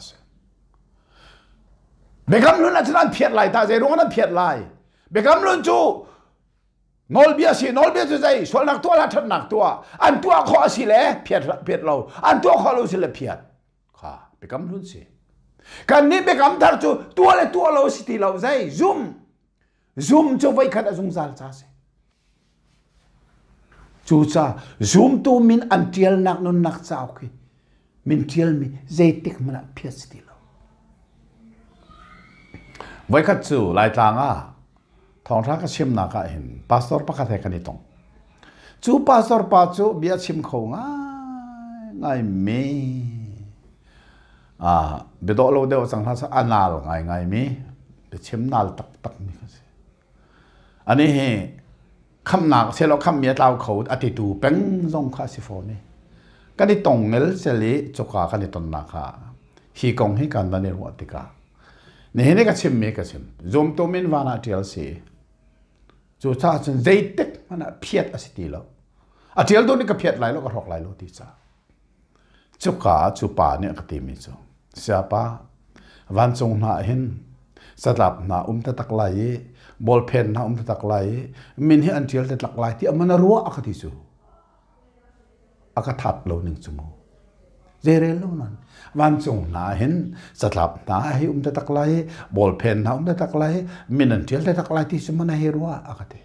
เบกัมลุนอาจารย์เพียรไล่ตาเจรุงนั้นเพียรไล่เบกัมลุนจูนอลเบียสินอลเบียจะใจส่วนนักตัวละทันนักตัวอันตัวขอสิเล่เพียรเราอันตัวขอเราสิเล่เพียรค่ะเบกัมลุนสิกันนี้เบกัมทาร์จูตัวเล่ตัวเราสิที่เราใจซูมจะไว้ขัดซุงซาลจ้าสิจูจ้าซูมตัวมินอันเทียลนักนุนนักเจ้าคีมินเทียลมีใจติกมันเพียรสิที่เราไว้ขัดจูลายทางทองทักชิมนักเห็นพาสตอร์ประกาศให้กันนี่ตรงจูพาสตอร์ป้าจูเบียชิมเขาง่ายมีเบดโอโลเดวสังหารอันนาลง่ายมีเบชิมนาลตักนี่ก็สิอันนี้คำหนักเสร็จแล้วคำเมียเราเขาอธิตูเป็นทรงคาสิโฟนี่กันนี่ตรงเงลเสลีจุกากันนี่ตนนัก hi kong hi kan dani ro tika ne ne ka chim me ka chim zoom to min wana tial si chu cha chen zeitek mana phiat asiti lo a tial do ni ka phiat lai lo ka rok lai lo ti cha chu ka chu pa ne ka ti mi chu sia pa van chung na hin sadap na ta tak lai ball pen na ta tak lai min hi an tial te tak lai ti amana ro a ka ti chu aka that lo ning chu mo zere lo nan van chung na hin sadap na hi ta tak lai ball pen na ta tak lai min an tial te tak lai ti chu mana hi ro a ka ti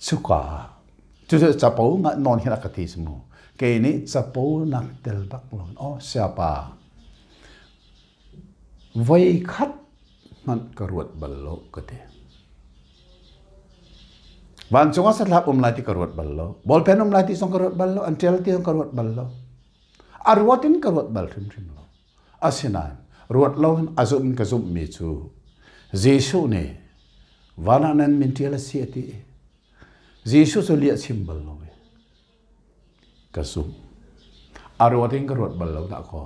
chu ka chu cha pau nga non hi ka ti chu mo ke ni cha pau nak tel bak lon o sia pa vai khat man karuat ballo kate van chunga satlap lai ti karuat ballo bol pen lai ti song karuat ballo antel ti karuat ballo arwatin karuat bal thim thim lo asinan ruat lo azum ka zum mi chu jesu ne vananan min tiala si ati jesu so lia symbol lo ka zum arwatin karuat ballo na ko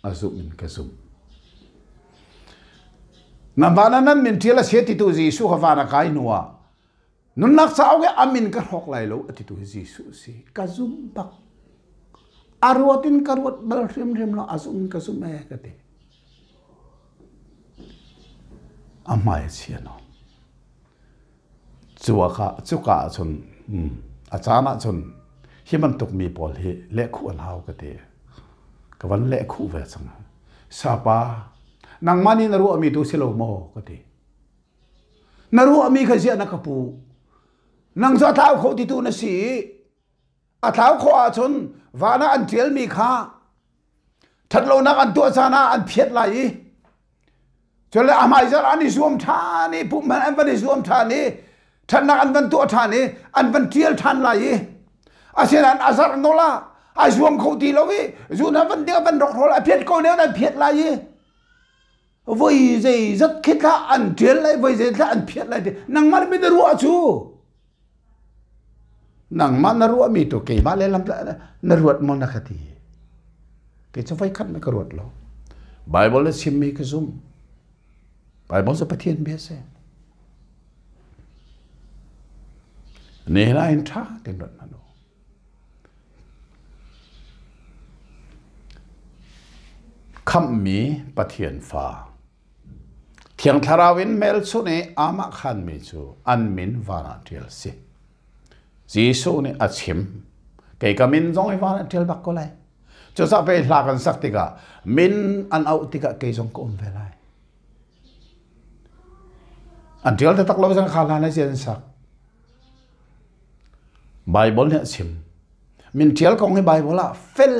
azum min ka zum nambana nan min tiala seti tu Jesu khavana kai nuwa nun nak sao ge amin ka hok lai lo ati tu Jesu si kazum bak arwatin karwat bal rim rim lo azum kazum e kate amai siano chuka chun achana chun himan tuk mi pol hi le khu an hau kate kawan le khu ve chang sapa nang mani naru ami tu silo mo kati naru ami khazia na kapu nang za thau kho ti tu na si a thau kho a chun wana an tiel mi kha thatlo nak an tu chana an phiat lai chole amai zar ani zoom tha ni pu man an van zoom tha ni than nak an van tu tha ni an van tiel than lai asian an azar nola a zoom kho ti lo wi zu na van de van rok thol a phiat ko ne an phiat lai với gì rất khít khá ăn chuyến lại với gì là ăn phiệt lại thì nàng mắt mới rủa chú nàng mắt nó rủa mi tổ kỳ má lên làm nó ruột mong là gì cái cho phải khát mới có ruột lo Bible là xem mi cái zoom Bible sẽ bắt thiên biết xem này là anh thà tiếng luật nó khăm mi bắt thiên pha thiang tharawin mel chu ne ama khan mi chu an min vana tial si Jesu ne achim ke kamin jong vana tial bak ko lai cho sa pe la kan sak tika min an au tika ke jong ko ve lai an tial ta tak lo sang khala na jen sak Bible ne achim min tial kong hi Bible la fel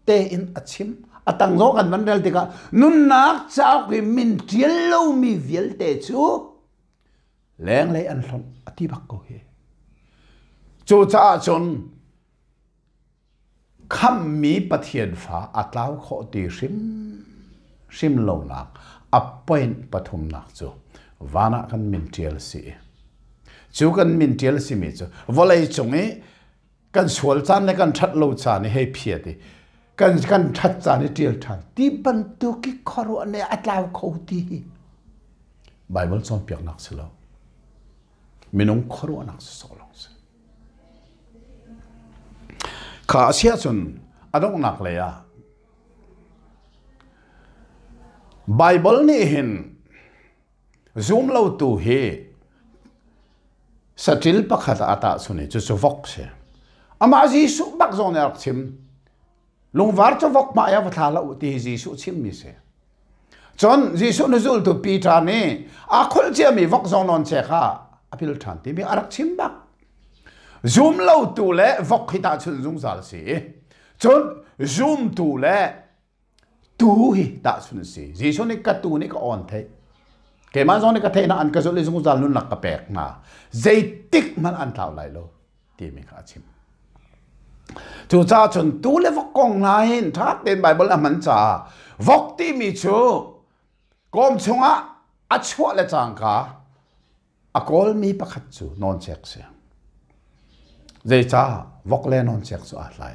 te in achim atang zo kan vandal tika nun nak chao ki min tiel lo mi viel te chu leng lei an thon ati bak ko he chu cha chon kham mi pathian fa atlaw kho ti sim lo nak appoint pathum nak chu wana kan min tiel si chu kan min tiel si mi chu volei chungi kan sual chan le kan that lo cha ni he phiati kan that cha ni tiel than ti ban tu ki khoro ne atlaw kho ti Bible chon piak nak selo minung khoro nak so long se kha sia chun adong nak le ya Bible ni hin zoom lo tu he satil pakhat ata suni chu chu vok se ama ji su bak zon er chim lungwar chu vok ma ya watha la uti ji su chim mi se chon ji su nuzul tu Peter ni a khol che mi vok zon non che kha apil than ti mi arak chim bak zoom lo tu le vok hita chun zung zal si chon zoom tu le tu hi ta chun si ji su ni ka tu ni ka on the ke ma zon ni ka the na an ka zo le zung zal nun nak ka pek na zai tik man an thaw lai lo ti mi kha chim chu cha chun tu le vok kong na hin thak den Bible a man cha vok ti mi chu kom chunga a chua le chang ka a kol mi pakhat chu non chek se zai cha vok le non chek chu a lai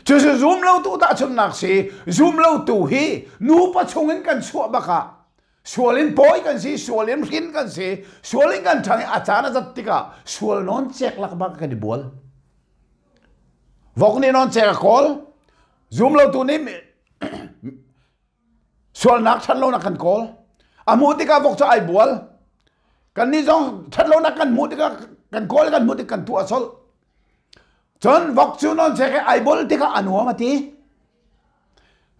chú sư zoom lâu tu ta chun nạc si zoom lâu tu hi nu pa chungin kan suwa baka sualin boy kan si sualin rin kan si sualin kan thang achana zat tika sual non check lak baka kan dibual vok ni non check call zoom lâu tu ni sual nak chan lâu nak kan call amu tika vok cha ai bual kan ni jong chan lâu nak kan mu tika kan call kan mu tika kan tu asol chon vok chu non check ai bol tika anua mati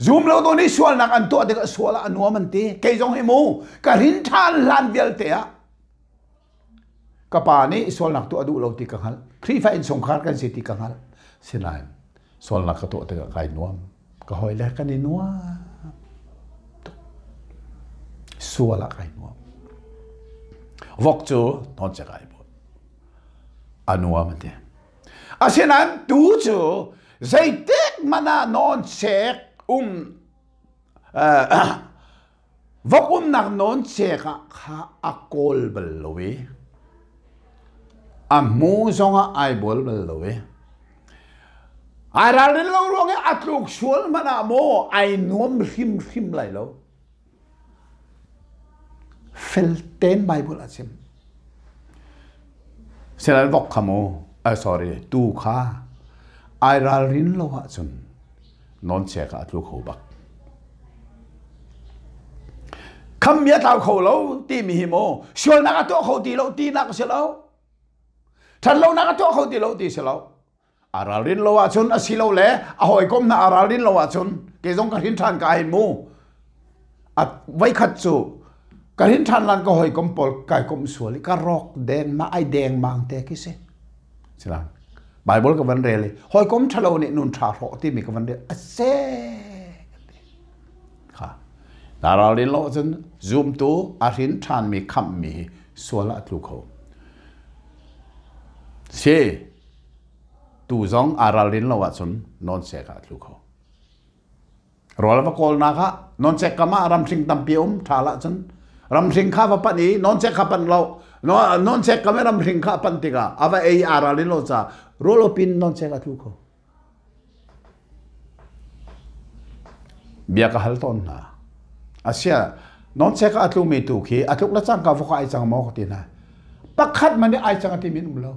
zoom lâu tu ni sual nak an tu tika sual anua man ti ke jong hi mu ka rin than lan vial te a kapa ni sual nak tu adu lo ti ka hal khri fa in song khar kan si ti ka hal sinai sual nak ka tu tika kai nuam ka hoi le kan ni nuam sual la kai nuam vok chu non check ai bol anua man ti asinan tu chu zai tek mana non check vok nak non check kha akol belowe amu zonga ai bol belowe aral lo rong atluk sual mana mo ai nuam rim lai lo felten bible asim selan vok khamo sorry tu kha ai ral rin lo ha chun non check atluk ho bak kham ya tao khâu lo ti mi hi mo sual na ka to khâu ti lo ti na ka se lo than lo na ka to khâu ti lo ti se lo aral rin lo wa chun asilo le a hoi kom na aral rin lo wa chun ke jong ka hin than ka hin mu at vai khat chu ka hin than lan ko hoi kom pol kai kom suali ka rok den ma ai deng mang te ki se silang bible ka van re le hoi kom thalo ni nun tha ro ti mi ka van de ase kha daral rin lo chun zoom tu a hin than mi kham mi suala tlu kho se tu zong aral rin lo wa chun non se ka tlu kho rol va kol na kha non se kama ram sing tam pi thala chun ram sing kha va pani non se kha pan lo non se kama ram sing kha pan tiga ava ei aral rin lo cha rolo pin non se ka tlu kho bia ka hal ton na asia non se ka atlu mi tu khi atluk la chang ka vo ka ai chang mo ti na pakhat man ni ai chang ti min lo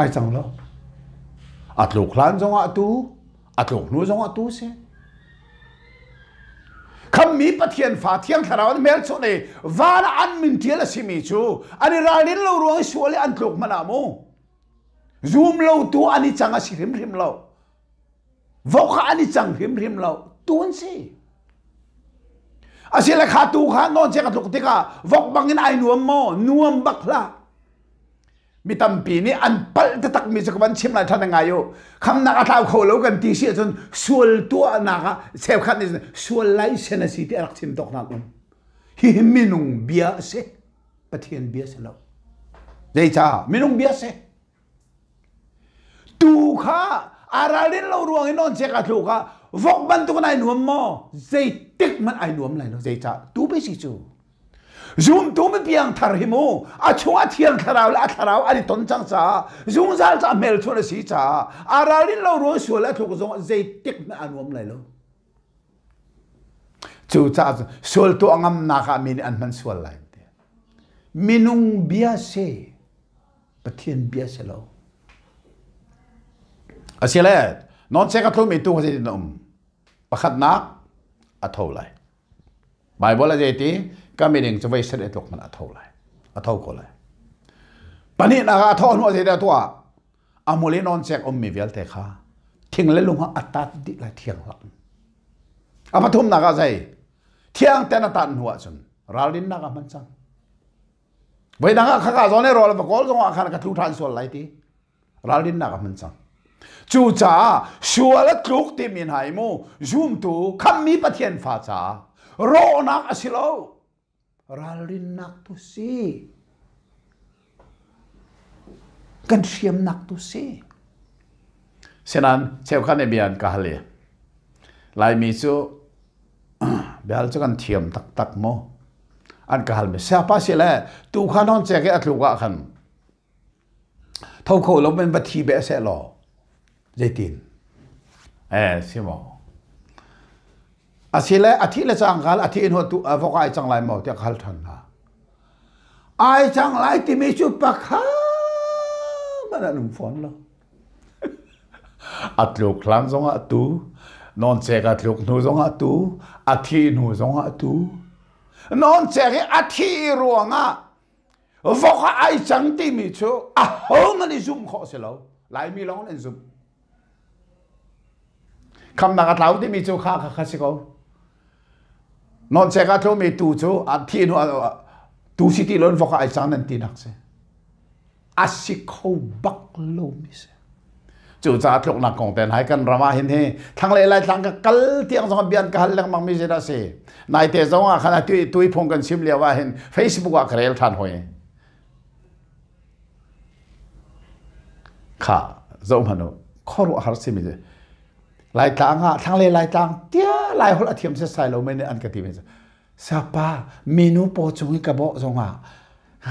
ai chang lo atluk lan jong a tu atluk nu jong a tu se kham mi pathian fa thiang tharawan mel chu ne wala an min tial asimi chu ani ralin lo ruang suali an tluk mana mo zoom lo tu ani changa sirim rim lo vokha ani chang rim lo tun si asila kha tu kha non che ka tluk tika vok bangin ai nuam bakla mi tampi ni an pal ta tak mi chakban chim lai thana ngayo kham na ka thau kho lo kan ti si chon sual tu na ka sep khan ni sual lai sena si ti arak chim tok na hi minung bia se pathian bia se lo dei cha minung bia se tu kha aralin lo ruang non che ka thu kha vok ban tu nai nuam mo zai tik man ai nuam lai lo zai cha tu be si chu zoom tu me piang thar hi mo a chunga thiang tharau la tharau ani ton chang cha zoom zal cha mel chona si cha aralin lo ro su la thu ko zong zai tik na anuam lai lo chu cha sol tu angam na kha min an man sual lai minung bia se pathian bia se lo asile non che ka thu mi tu ko ji nom pakhat na a thau lai bible la je ti ka mi ding chawai set etlok man a thau ko lai pani na ga thon ho je da to amule non check mi vel te kha thing le lung ha atat di la thiang la apathum na ga jai thiang te na tan huwa chun ralin na ga man chang voi na ga kha ga zone rol ba kol zong khan ka thu than sol lai ti ralin na ga man chang chu cha shuala tluk ti min hai mo zoom tu kham mi pathian fa cha ro nak asilo ralin nak tu si kan siam nak tu si senan cheu khan e bian ka hale lai mi chu bel chu kan thiam tak tak mo an ka hal me sa pa se la tu khan on che ke atlu ka khan thau kho lo ben ba thi be se lo dây tin xem mỏ asi le athi le chang gal athi in ho tu avokai chang lai mo te khal than ha ai chang lai ti mi chu pa kha mana num phone lo atluk klang zong a tu non che ga atluk nu zong a tu athi nu zong a tu non che ge athi ruanga voka ai chang ti mi chu a hong ani zoom kho se lo lai mi long len zoomคำนักเท้าที่มีจูข้าข้าสิเขานอนเช็คเขามีตูจูอันที่นู้ตูสิที่ล้นฟอกไอซังนั่นตีนักเสอาสิเขาบักโลมิเสจูจ่าทุกนักกองแต่ให้กันรามาเห็นเฮทั้งเลยหลายทั้งก็กัลเตียงสองเบียนกันเรื่องมังมิเสได้เสนายเตจงอ่ะขณะตุยพงกันชิมเลียวว่าเห็น Facebook อ่ะเคยทันหอยข้าเจ้าพนุข้อรู้หาสิ่งมิเสลายต่างอ่ะทั้งเลยลายต่างเตี้ยลายหัวเทียมเสียใส่เราไม่ได้อันกติเป็นสปาเมนูโปรจงให้กระบอกจงอ่ะ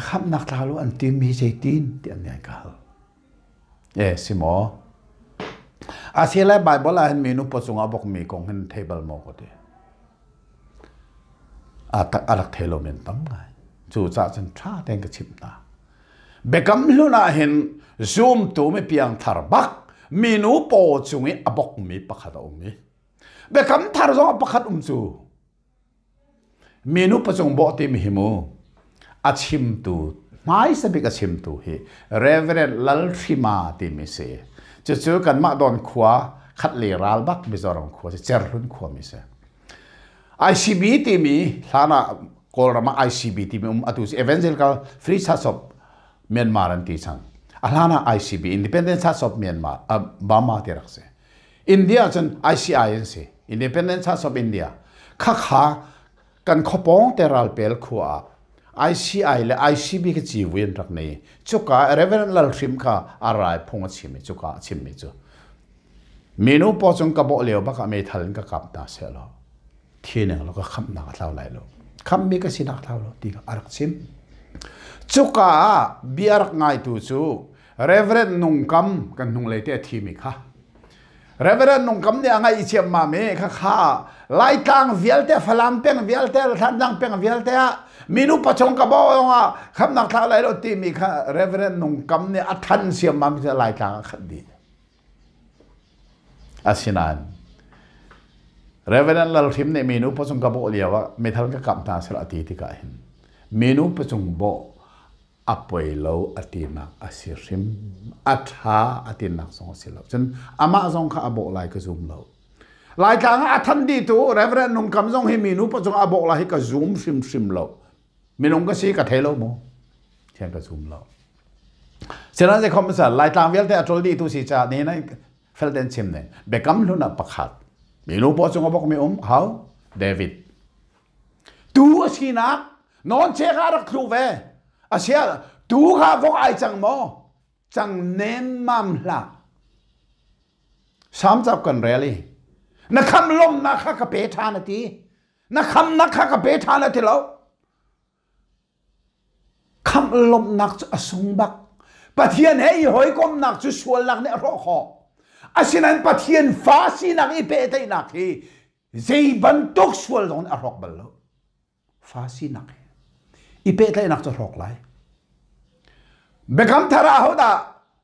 ข้ามนักลาลูอันตีมีใจตีนที่อันนี้กันสิหมออาเซียนและไบเบิลเห็นเมนูโปรจงอ่ะบอกมีกองเห็นเทเบิลมอก็ได้อารักเทโลเมนตั้มไงจู่จ่าจนชาแดงกระชิบตาเบกัมลุน่าเห็นซูมตัวไม่เพียงทาร์บักเมนูโปรจงอ่ะบอกมีประคัดมีเบกัมทาร์จงอ่ะประคัดจูเมนูประจงบอกที่มีหิมูอาชิมตูไม่สบิกอาชิมตูฮีเรเวเรนลัลฟิมาที่มีเสจะเจอกันมาโดนขวาขัดเลียรัลบักมิจารองขวาจะเจอรุ่นขวามีเสICB ที่มีฐานะกอลรามา ICB ที่มีอตุส Evangelical Free Church of Myanmar อันที่สั่งอาลานะ ICB Independent Church of Myanmar บามาที่รักเสอินเดียจน ICI เส Independent Church of India ข้าขากันขบองแต่รัลเปลขวา ICI และ ICB ก็จีเวียนรักนี้จุกะเรเวนัลลัลฟิมค่ะอะไรพงชิมิจุกะชิมิจุเมนูพอจงกระบอกเลี้ยวบักเมทัลก็กลับตาเสียแล้วทีหนึ่งเราก็คำนักเท่าไรแล้วคำมีก็สินักเท่าแล้วดีก็อารักชิมจุกะเบียร์ง่ายตัวจูเรเวนัลนุ่งคำกันนุ่งเลยเตะทีมิค่ะเรเวนัลนุ่งคำเนี่ยไงอิเชียมาเมฆข้าไล่ทางเวลเตะฟลามเป็งเวลเตะทันดังเป็งเวลเตะเมนูประชงกระบอกว่าคำนักเท่าไรแล้วทีมิค่ะเรเวนัลนุ่งคำเนี่ยอัทันเสียมาจะไล่ทางขัดดีอาศินันเรเวนัลลัลทิมเนี่ยเมนูประจงกระบอกเลียวว่าเมทัลก็กลับตาสละตีที่กายเห็นเมนูประจงบอกอป่วยเราอตินักอาศิริมอัฐาอตินักสองสิเราจนอามาสองข้าบอกลายกระซุมเราลายทางอัทันดีตัวเรเวนัลนุ่งคำสองให้เมนูประจงอาบอกลายกระซุมซิมเราเมนูก็สีกระเทเราโมเช่นกระซุมเราฉะนั้นในคอมพิวเตอร์ลายทางเวลแต่อัตโนดีตัวสีจ่านี่นะเฟลเดนชิมเนี่ยเบกัมลุน่ะประคัดมีรูปพอจงบอกมีเขาเดวิดตัวสินักนอนเช็คอารักครูเวอาเชียตัวข้าพวกไอจังโมจังเนมมัมละสามจับกันเรลี่นักคำลมนักข้ากระเปทานาทีนักคำนักข้ากระเปทานาทีแล้วคำลมนักจะสงบักปะเทียนเฮยหอยก้มนักจะชวนหลังเนี่ยรอขออาศินันปะเทียนฟ้าสีนักอีเปตนักที่ใจบันทุกส่วนของอรอกบัลโลฟ้าสีนักอีเปตนักจะรอกไหลเบกัมทาราหัวดา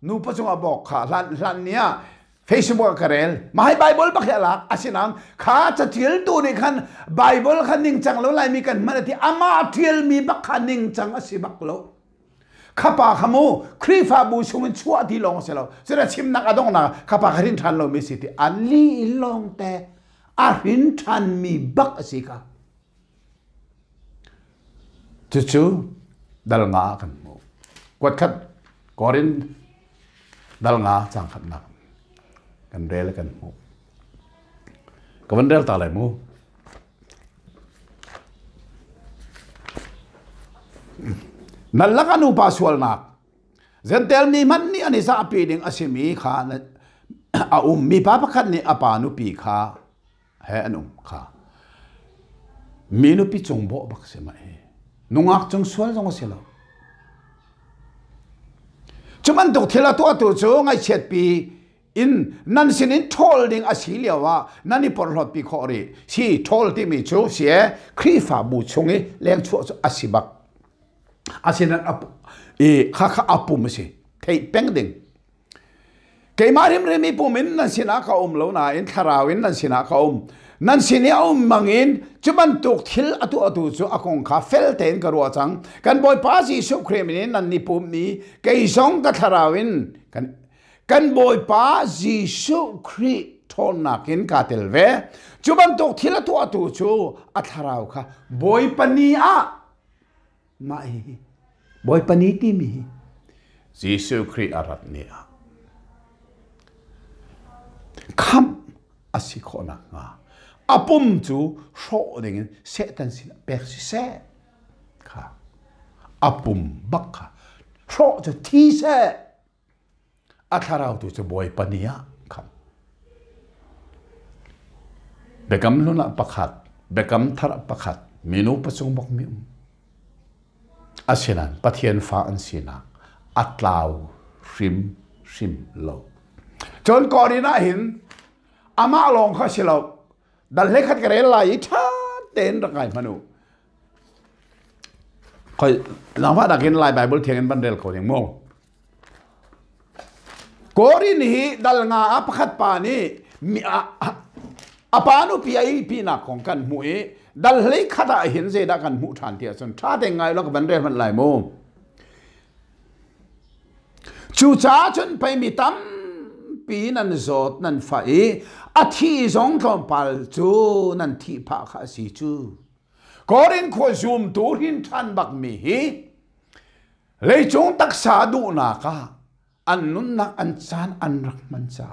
นูปัจจุบันบอกค่ะลันเนี้ยเฟซบุ๊กกระเรลมาให้ไบเบิลปักเหลักอาศินันข้าจะเที่ยวตัวนี้คันไบเบิลคันนิ่งจังแล้วไล่มีกันมันที่อามาเที่ยวมีบักคันนิ่งจังอาศิบักโลข้าป่าขโมครีฟาบูชมันชั่วที่ลงเสียแล้วจะได้ชิมนักอดงนักข้าป่าครินทันเราไม่สิที่อันลีลงแต่อารินทันมีบักสิกาจู่ๆดัลงากันมูกวดขัดกอรินดัลงาจังขัดนักกันเรลกันมูกับวันเรลตาอะไรมูนั่นละกันอุปสวลนักเซนเตลมีมันนี่อันนี้ซาปีดิงอาศิมีขานะมีป้าพักนี่อปานุปีขาเฮนุมขามีนุปีจงบ่บักเสมาเฮนุงักจงสวลจงเสลาจุมันตกเทละตัวจงไอเช็ดปี in nan sin in thol ding asilia wa nani por lot pi khori si thol ti mi chu sie khri fa bu chungi leng chu asibak asinan ap e kha apum si thei peng ding ke marim remi pumin nan sina ka lo na in tharawin nan sina ka nan sinia mangin chuban tuk thil atu chu akong kha fel ten ka ro chang kan boy pa ji su khremin nan ni pum ni ke song ka tharawin kan boy pa ji su khri thon nakin ka telve chuban tuk thil atu chu atharaw kha boy pani a mai boy pani ti mi jisu khri arat ni a kham asikhona nga apum chu sho ding se tan sin per si se kha apum bakha sho chu thi se atharau tu chu boy pania kham bekam luna pakhat bekam thar pakhat minu pasung bok mi asinan pathian fa an sina atlau rim lo chon korina hin ama long kha silo dal le khat kare lai tha ten rakai manu khoi lama dakin lai bible thiangen bandel ko yang mo korin hi dal nga apakhat pa ni mi apanu pi ai pi na kong kan mu e dal le khata hin je da kan mu than tia son tha de ngai lo ka bandel man lai mo chu cha chun pai mi tam pi nan zot nan fai a thi zong thom pal chu nan thi pha kha si chu korin kho zoom tu hin than bak mi hi le chung tak sa du na ka an nun nak an chan an rak man cha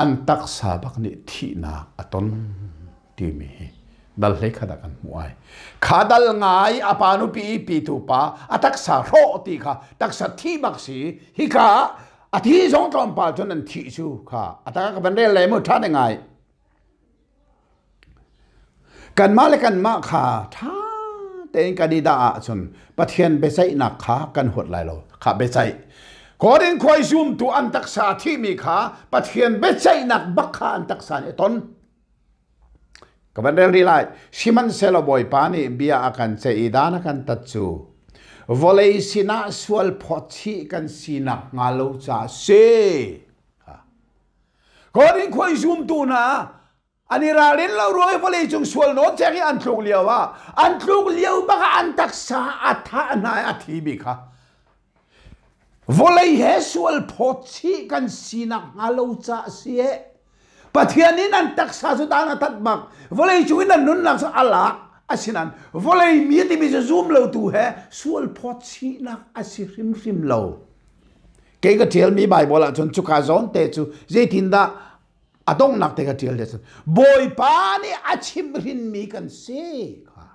an tak sa bak ni thi na aton ti mi dal le khada kan muai khadal ngai apanu pi tu pa atak sa ro ti kha tak sa thi bak si hi kha a thi zong tom pa chon an thi chu kha ataka ka ban re le mu tha de ngai kan ma le kan ma kha tha te ka di da chon pathian be sai nak kha kan hot lai lo kha be sai korin khoi zoom tu an tak sa thi mi kha pathian be sai nak bak kha an tak sa ne ton ka ban re ri lai siman selo boy pa ni bia akan che idana kan tat chu volei sina sual phochi kan sina ngalo cha se korin khoi zoom tu na ani ra len lo roi volei chung sual no cheki an thlung liawa an thlung liau baka an taksa atha na athi bi kha volei he sual phochi kan sina ngalo cha se pathianin an taksa su dana tatbak volei chu in an nun nak sa ala asinan volei mi ti mi zoom lo tu he sual phochi nak asirim lo ke ga tel mi bible a chon chu ka zon te chu je tinda adong nak te ga tel de boy pa ni achimrin mi kan se kha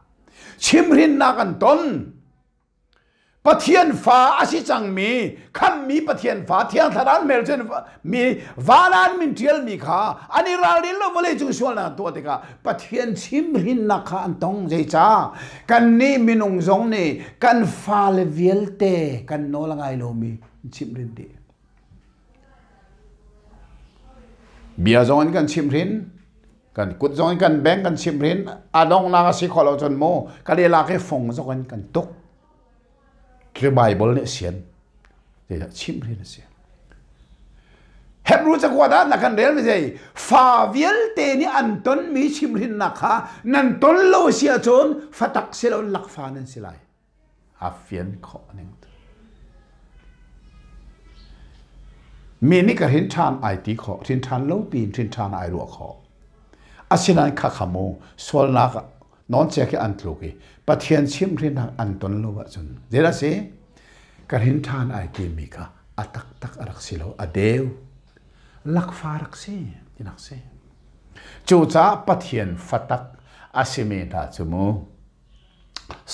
chimrin na kan ton pathian fa asi chang mi kham mi pathian fa thiang tharan mel chen mi valan min tiel mi kha ani ralin lo volei chu sual na to te ka pathian chimrin na kha an tong je cha kan ni minung zong ni kan fa le vielte kan no langai lo mi chimrin de bia zong kan chimrin kan kut zong kan beng kan chimrin adong na si kholo chon mo ka le la ke phong zong kan tok ke bible ne sian de chimrin se hebru cha kwa da na kan rel mi sei fa viel te ni anton mi chimrin na kha nan ton lo sia chon fatak se lo lak fa nan silai a fian kho ning mi ni ka hin than ai ti kho thin than lo pin thin than ai ro kho asinan kha khamo sol na ka non che ke an tlu ki pathian chimrin na anton lo wa chon zera se ka hin than ai ti mi ka atak tak arak silo adeu lak farak se tinak se chu cha pathian fatak asime da chumu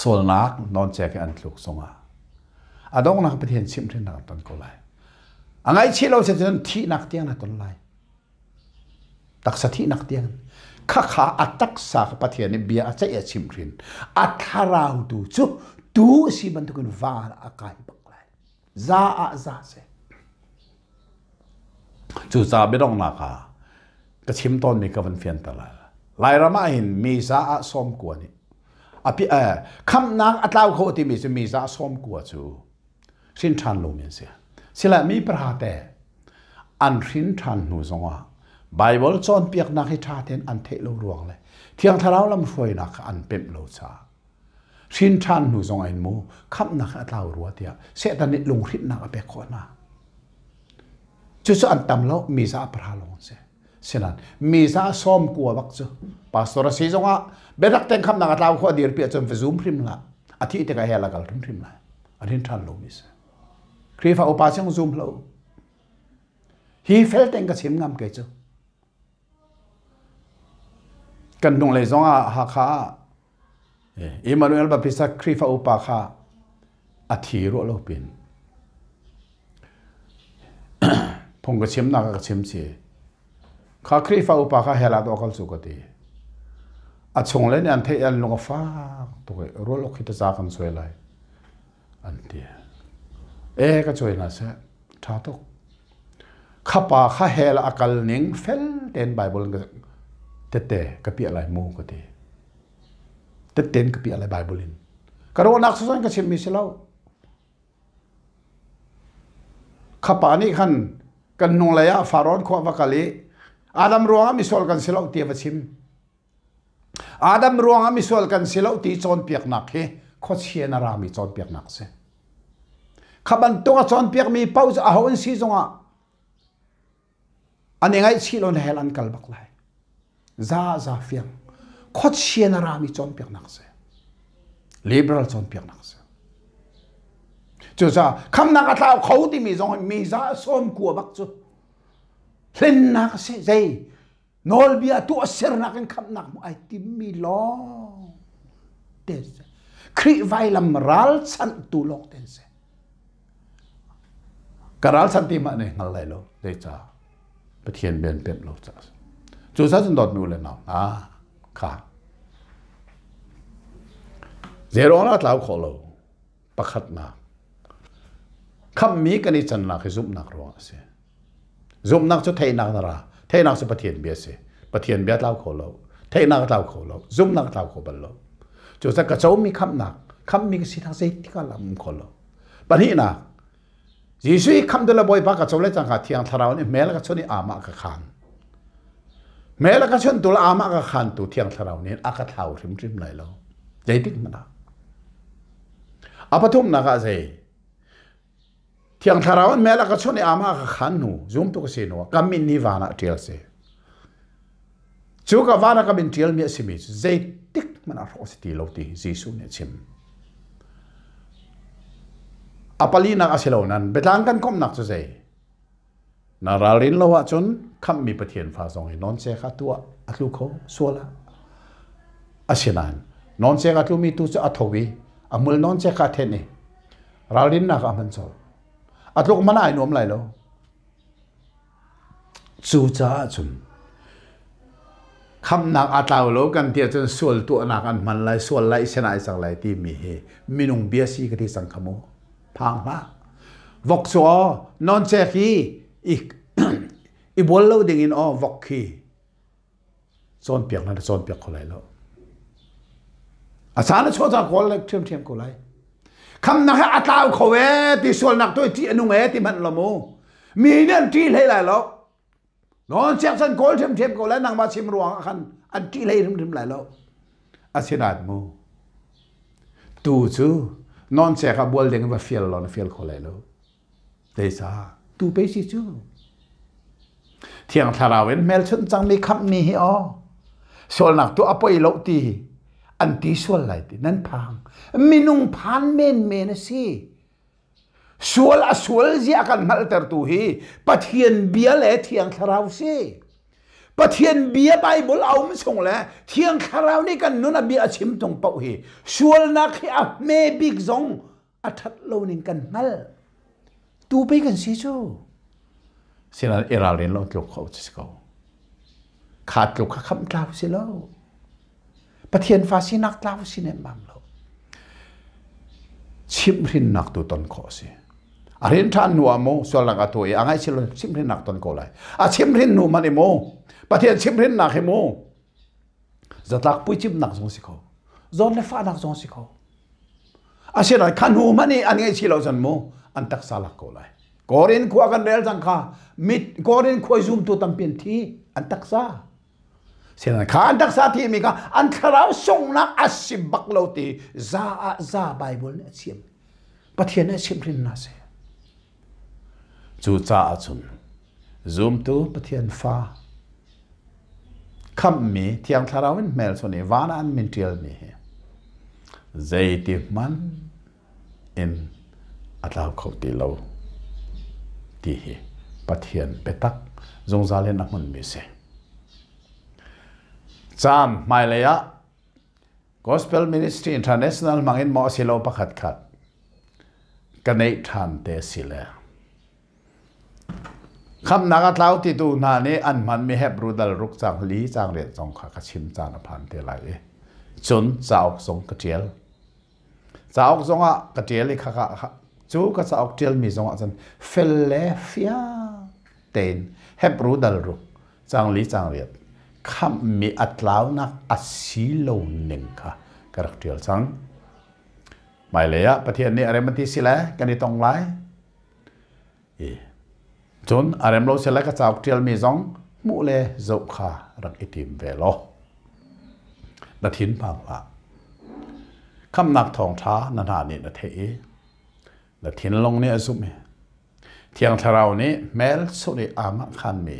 sol nak non che ke an tluk songa adong nak pathian chimrin na ton ko lai angai chilo se chen thi nak tiang na ton lai tak sa thi nak tiang kha kha atak sa pathian ni bia a chai a chimrin atharau tu chu tu si ban tu kun va akai bak lai za a za se จูจ่าไม่ต้องนักอ่ะก็ชิมต้นมีกับวันเฟียนตลาดลายระมาหินมีซาส้มกวนนี่พี่คำนักอัตราเขาที่มีซาส้มกวนจูสินชันลงเมียนเสียสิละมีประหารแต่อันสินชันหนูสงว่าไบเบิลจอนเปียกนักให้ชาเทนอันเทโลรวงเลยเที่ยงทาราวลำฟอยนักอันเป็นโลชาสินชันหนูสงไอ้หมูคำนักอัตรารัวเดียเสตันนิลงริดนักเปกขนาจุดอันตำแล้วมีซาประหารลงเสียเช่นนั้นมีซาส้มกลัวบักจูปาสตอร์ซีจงว่าเบรักเต็งคำนักเราขวดเดียร์เปียจนไปซูมพริมละอาทิตย์ที่ก็เฮลักลพริมละอันนี้ทันลงมิสครีฟ้าอุปาเชงซูมเราฮีเฟลเต็งก็ชิมงามเกจูกันตรงเลยจงอาข้าอิมานูเอลบาพิสักครีฟ้าอุปาข้าอาทิตย์รู้เราเป็นผมก็ชิมนักก็ชิมเสียข้าครีฟ้าอุปาข้าเฮลักตัวเขาสุกตีอาชงเล่นอันเทียนลงฟ้าตัวรู้ลูกคิดจะกันสวยเลยอันเดียก็ช่วยนะเสียท้าตุกข้าป่าข้าเฮลักอักลนิ่งเฟลเต็นไบเบิลก็เตะกับปีอะไรมูก็ตีเตะกับปีอะไรไบเบิลินก็รู้นักสุดก็ชิมมิสเลาข้าป่านี่ขันกันนงเลยฟาร้อนขวบวักลีอาดัมรวงมิสโลกันสิเลาเตียบชิมอาดัมรวงมิสโลกันสิเลาตีจอนเปียกหนักเฮโคเชียนารามีจอนเปียกหนักเสขับันตัวจอนเปียกมีเป้าจะเอาอันซีจงอ่ะอันยังไงชีโลนเฮลันกัลบักไลซาเฟียงโคเชียนารามีจอนเปียกหนักเสลิเบรัลจอนเปียกหนักเสจู่จ้าคำนักข่าวเขาที่มีจงมีซาส้มกัวบักจู่เล่นนักเสใจนอลเบียตัวเสรนักคำนักไอติมีล้อเดสครีไวลัมรัลสันตุลอกเดสกรัลสันติมันเนี่ยอะไรโลเดจ้าไปเทียนเบียนเป็นโลจ้าจู่จ้าจนดอดมิวเลยนะค่ะเจโรนักข่าวขอโลประคัดนักคำมีกันนี่จันนักซุ่มนักรัวเสียซุ่มนักจะเทนักนาราเทนักจะปะเทียนเบียเสียปะเทียนเบียเล่าขอเราเทนักเล่าขอเราซุ่มนักเล่าขอบัลเราจู่จะกระโจมมีคำนักคำมีสิทธิ์ใจที่ก็ลำขอเราปะนี้นะยิ่งช่วยคำเดลบอยปากกระโจมเลยจังหาเทียงทาราวนี่แม้แล้วก็ชนอามากับขานแม้แล้วก็ชนตัวอามากับขานตัวเทียงทาราวนี่อากาศเท่าริมไหลเราใจดิ้งมันนะอาปทุมนักอะไรเทียงทาราวน์แม้ละก็ชนอามาขันหูจุ่มตุกเสนวกามินนิวานาเทียลเสจูกวานาก็เป็นเทียลเมียสิมิใจติกมันอารมณ์สติโลตีจีซูเนี่ยชิมอาปลีนักอาเซโลนั้นเบตังกันคมนักจะใจนาราลินละวะจนคำมีประเทียนฟ้าทรงนอนเซขัดตัวอัตลุเขาสัวละอาเซนันนอนเซขัดลุมีตุจะอัตวีอามุลนอนเซขัดเทนี่ราลินนักอามันโซอัตลุกมันไอ้หนุ่มไรแล้วจู่จ้าจุนคำนักอัตลาวกันเทียจนส่วนตัวนักอันมันไรส่วนไรเสนาสังไรที่มีเฮมินุงเบียซีกันที่สังขโมพังละวกซัวนอนเซคีอีบอลเราดิ่งอินวกคีโซนเปียกนั่นโซนเปียกคนไรแล้วอาสาโชว์จากคนเล็กเทียมคนไรคำนักอัตลาวเขาเวที่ส่วนนักตัวที่อนุเวที่มันละโมมีเรื่องที่เลยแล้วนอนเช็คสันโกลเทียมคนไรนางมาชิมรวงอันที่เลยริมไหลแล้วอาศินาดโมตูจูนอนเช็คกับบอลเด้งมาเฟียลคนไรแล้วเดซ่าตูไปสิจูเที่ยงทาราเวนเมลชนจังมีคำมีฮิอส่วนนักตัวอภัยโลตีอันที่ส่วนไรที่นั่นพังมินุงพันเมนสิส่วนเสียกันมาเตอร์ตูฮีปะเทียนเบียเล่เทียงคาราวสิปะเทียนเบียไบเบิลเอาไม่ส่งแล้วเทียงคาราวนี่กันนุนเบียชิมตรงเป้าฮีส่วนนักอับเมบิกซงอัฐโลนินกันมาตูไปกันสิจูเสียนั้นเอราเรนเราเกี่ยวเขาจะเขาขาดเกี่ยวกับคำกล่าวสิแล้วปะเทียนฟ้าสินักกล่าวสิเนมังเราชิมรินนักตัวตนขอสิ arin than nu amo solang atoi angai chilon chimrin nak ton ko lai a chimrin nu mani mo pathian chimrin nak he mo zatak pui chim nak jong sikho zon le fa nak jong sikho asena khanu mani angai chilo jan mo antak salak ko lai korin khwa kan rel jang kha mit korin khoi zum tu tampin thi antak sa sena kha antak sa thi mi ka an tharau song nak asim bak lo ti za bible ne chim pathian ne chimrin na se chu cha achun zoom tu pathian fa kham mi thiang tharawin mel soni wana an min tial mi zaiti man in atlaw khoti lo ti hi pathian petak zong zalen amun mi se cham mai leya gospel ministry international mangin mo silo pakhat khat kanei than te sile kham naga tlau ti tu na ne an man mi heb rudal ruk chang li chang re chong kha ka chim chan phan te lai chun chaok song ka tiel chaok zonga ka tiel li kha kha chu ka chaok tiel mi zonga chan philadelphia ten heb rudal ruk chang li chang re kham mi atlau nak asilo ning kha karak tiel chang mai leya pathian ni aremati sila kani tong lai chun arem lo sela ka chauk tial mi zong mu le zo kha rak itim ve lo na thin pa pa kham nak thong tha na na ni na the e na thin long ni azum me thiang tharau ni mel so ni ama khan mi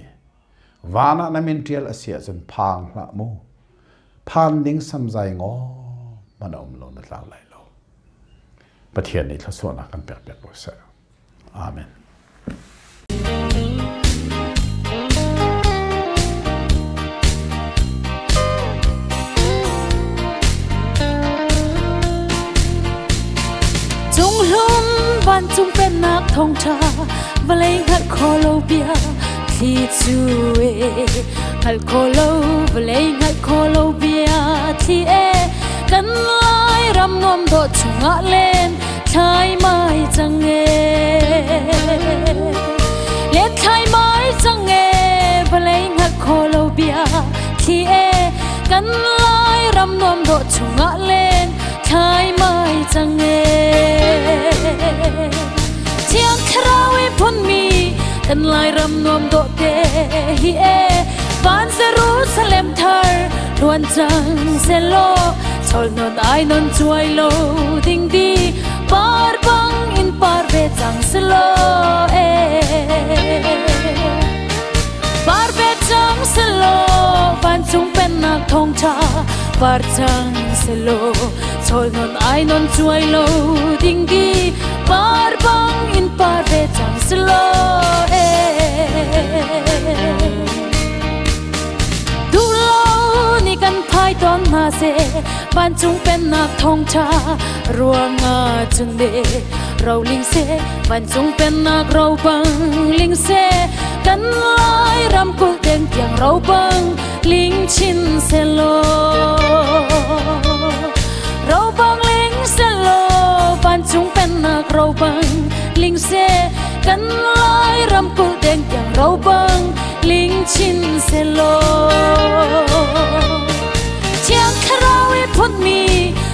wana na min tial asia chen phang la mu phan ding sam zai ngo manom lo na tlaw lai lo pathian ni thla so na kan pek pek lo sa amenวันจุงเป็นนักท่องชาวันเลยหัดโคโลเบียที่จูเอหัดโคโลวันเลยหัดโคโลเบียที่เอกันไล่รำนวมโดดชงะเล่นชายไม้จังเอเล็ดชายไม้จังเอวันเลยหัดโคโลเบียที่เอกันไล่รำนวมโดดชงะเล่นชายไม้จังเอเที่ยงคราวพ้นมีกันลายรำนวมโดดเดฮีเอฟันเซรูซาเลมเธอรวนจังเซโลชอลนนไอนนช่วยโลดิ้งดีปาร์บังอินปาร์เวจังเซโลเอปาร์เวจังเซโลฟันจุงเป็นนักท่องชาปาร์จังเซโลชอลนนไอนนช่วยโลดิ้งดีปาร์บังอินปาร์เวจังเซโลเอดูโลนี่กันพายตอนมาเซบ้านจุงเป็นนักท่องชารัวงาจุนเดเราลิงเซบ้านจุงเป็นนักเราบังลิงเซกันไล่รำกุลเด่นเพียงเราบังลิงชินเซโลเราบังลิงเซโลบ้านจุงเป็นนักเราบังลิงเซกันไล่รำกุลเด่นเพียงเราบังลิงชินเซโลเที่ยงคราวพ้นมี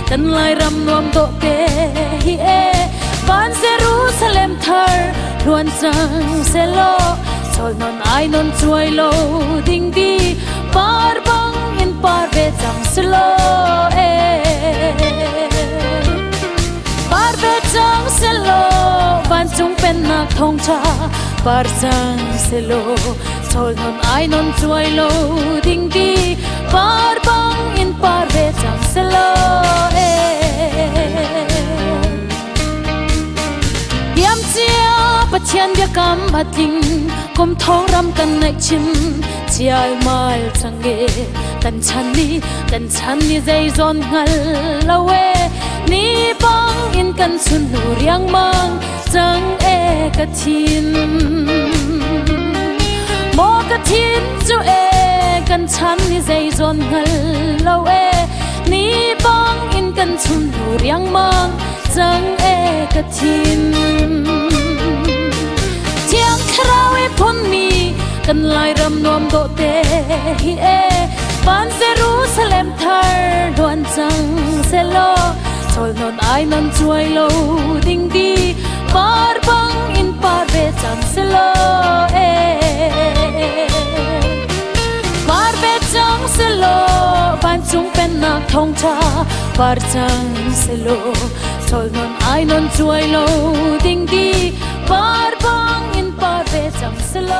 กันไล่รำนวมโตเกฮีเอบ้านเซรูซาเลมเธอรวนจังเซโลชอลนนไอนนช่วยโลดิ้งดีปาร์บังอินปาร์เวจังเซโลเอปาร์เวจังเซโลบ้านจุงเป็นนักท่องชาปาร์จังเซโลชอลนนไอนนช่วยโลดิ้งดีปาร์บังอินปาร์เวจังเซโลเอยามเจียปัจเจียนเบียกำบัดลิงกลมท้องรำกันในชิมเจียมาลจังเกกันฉันนี่ใจจอนหัลละเวนี่บังอินกันสุนหูเรียงมังจังเอกทินโมกทินจูเอกันฉันนี่ใจจอนหัลละเวนี่บังอินกันสุนหูเรียงมังจังเอกทิน พ้นมีกันลายรำนวมโดเตฮิเอบ้านเซรูซาเล็มเธอดวนจังเซโลชอลนนไอนันช่วยโลดิ้งดีปาร์บังอินปาร์เบจังเซโลปาร์เบจังเซโลบ้านจุงเป็นนักท่องชาปาร์จังเซโลชอลนนไอนันช่วยโลดิ้งดีปาร์บังอินปาร์เบจังเซโล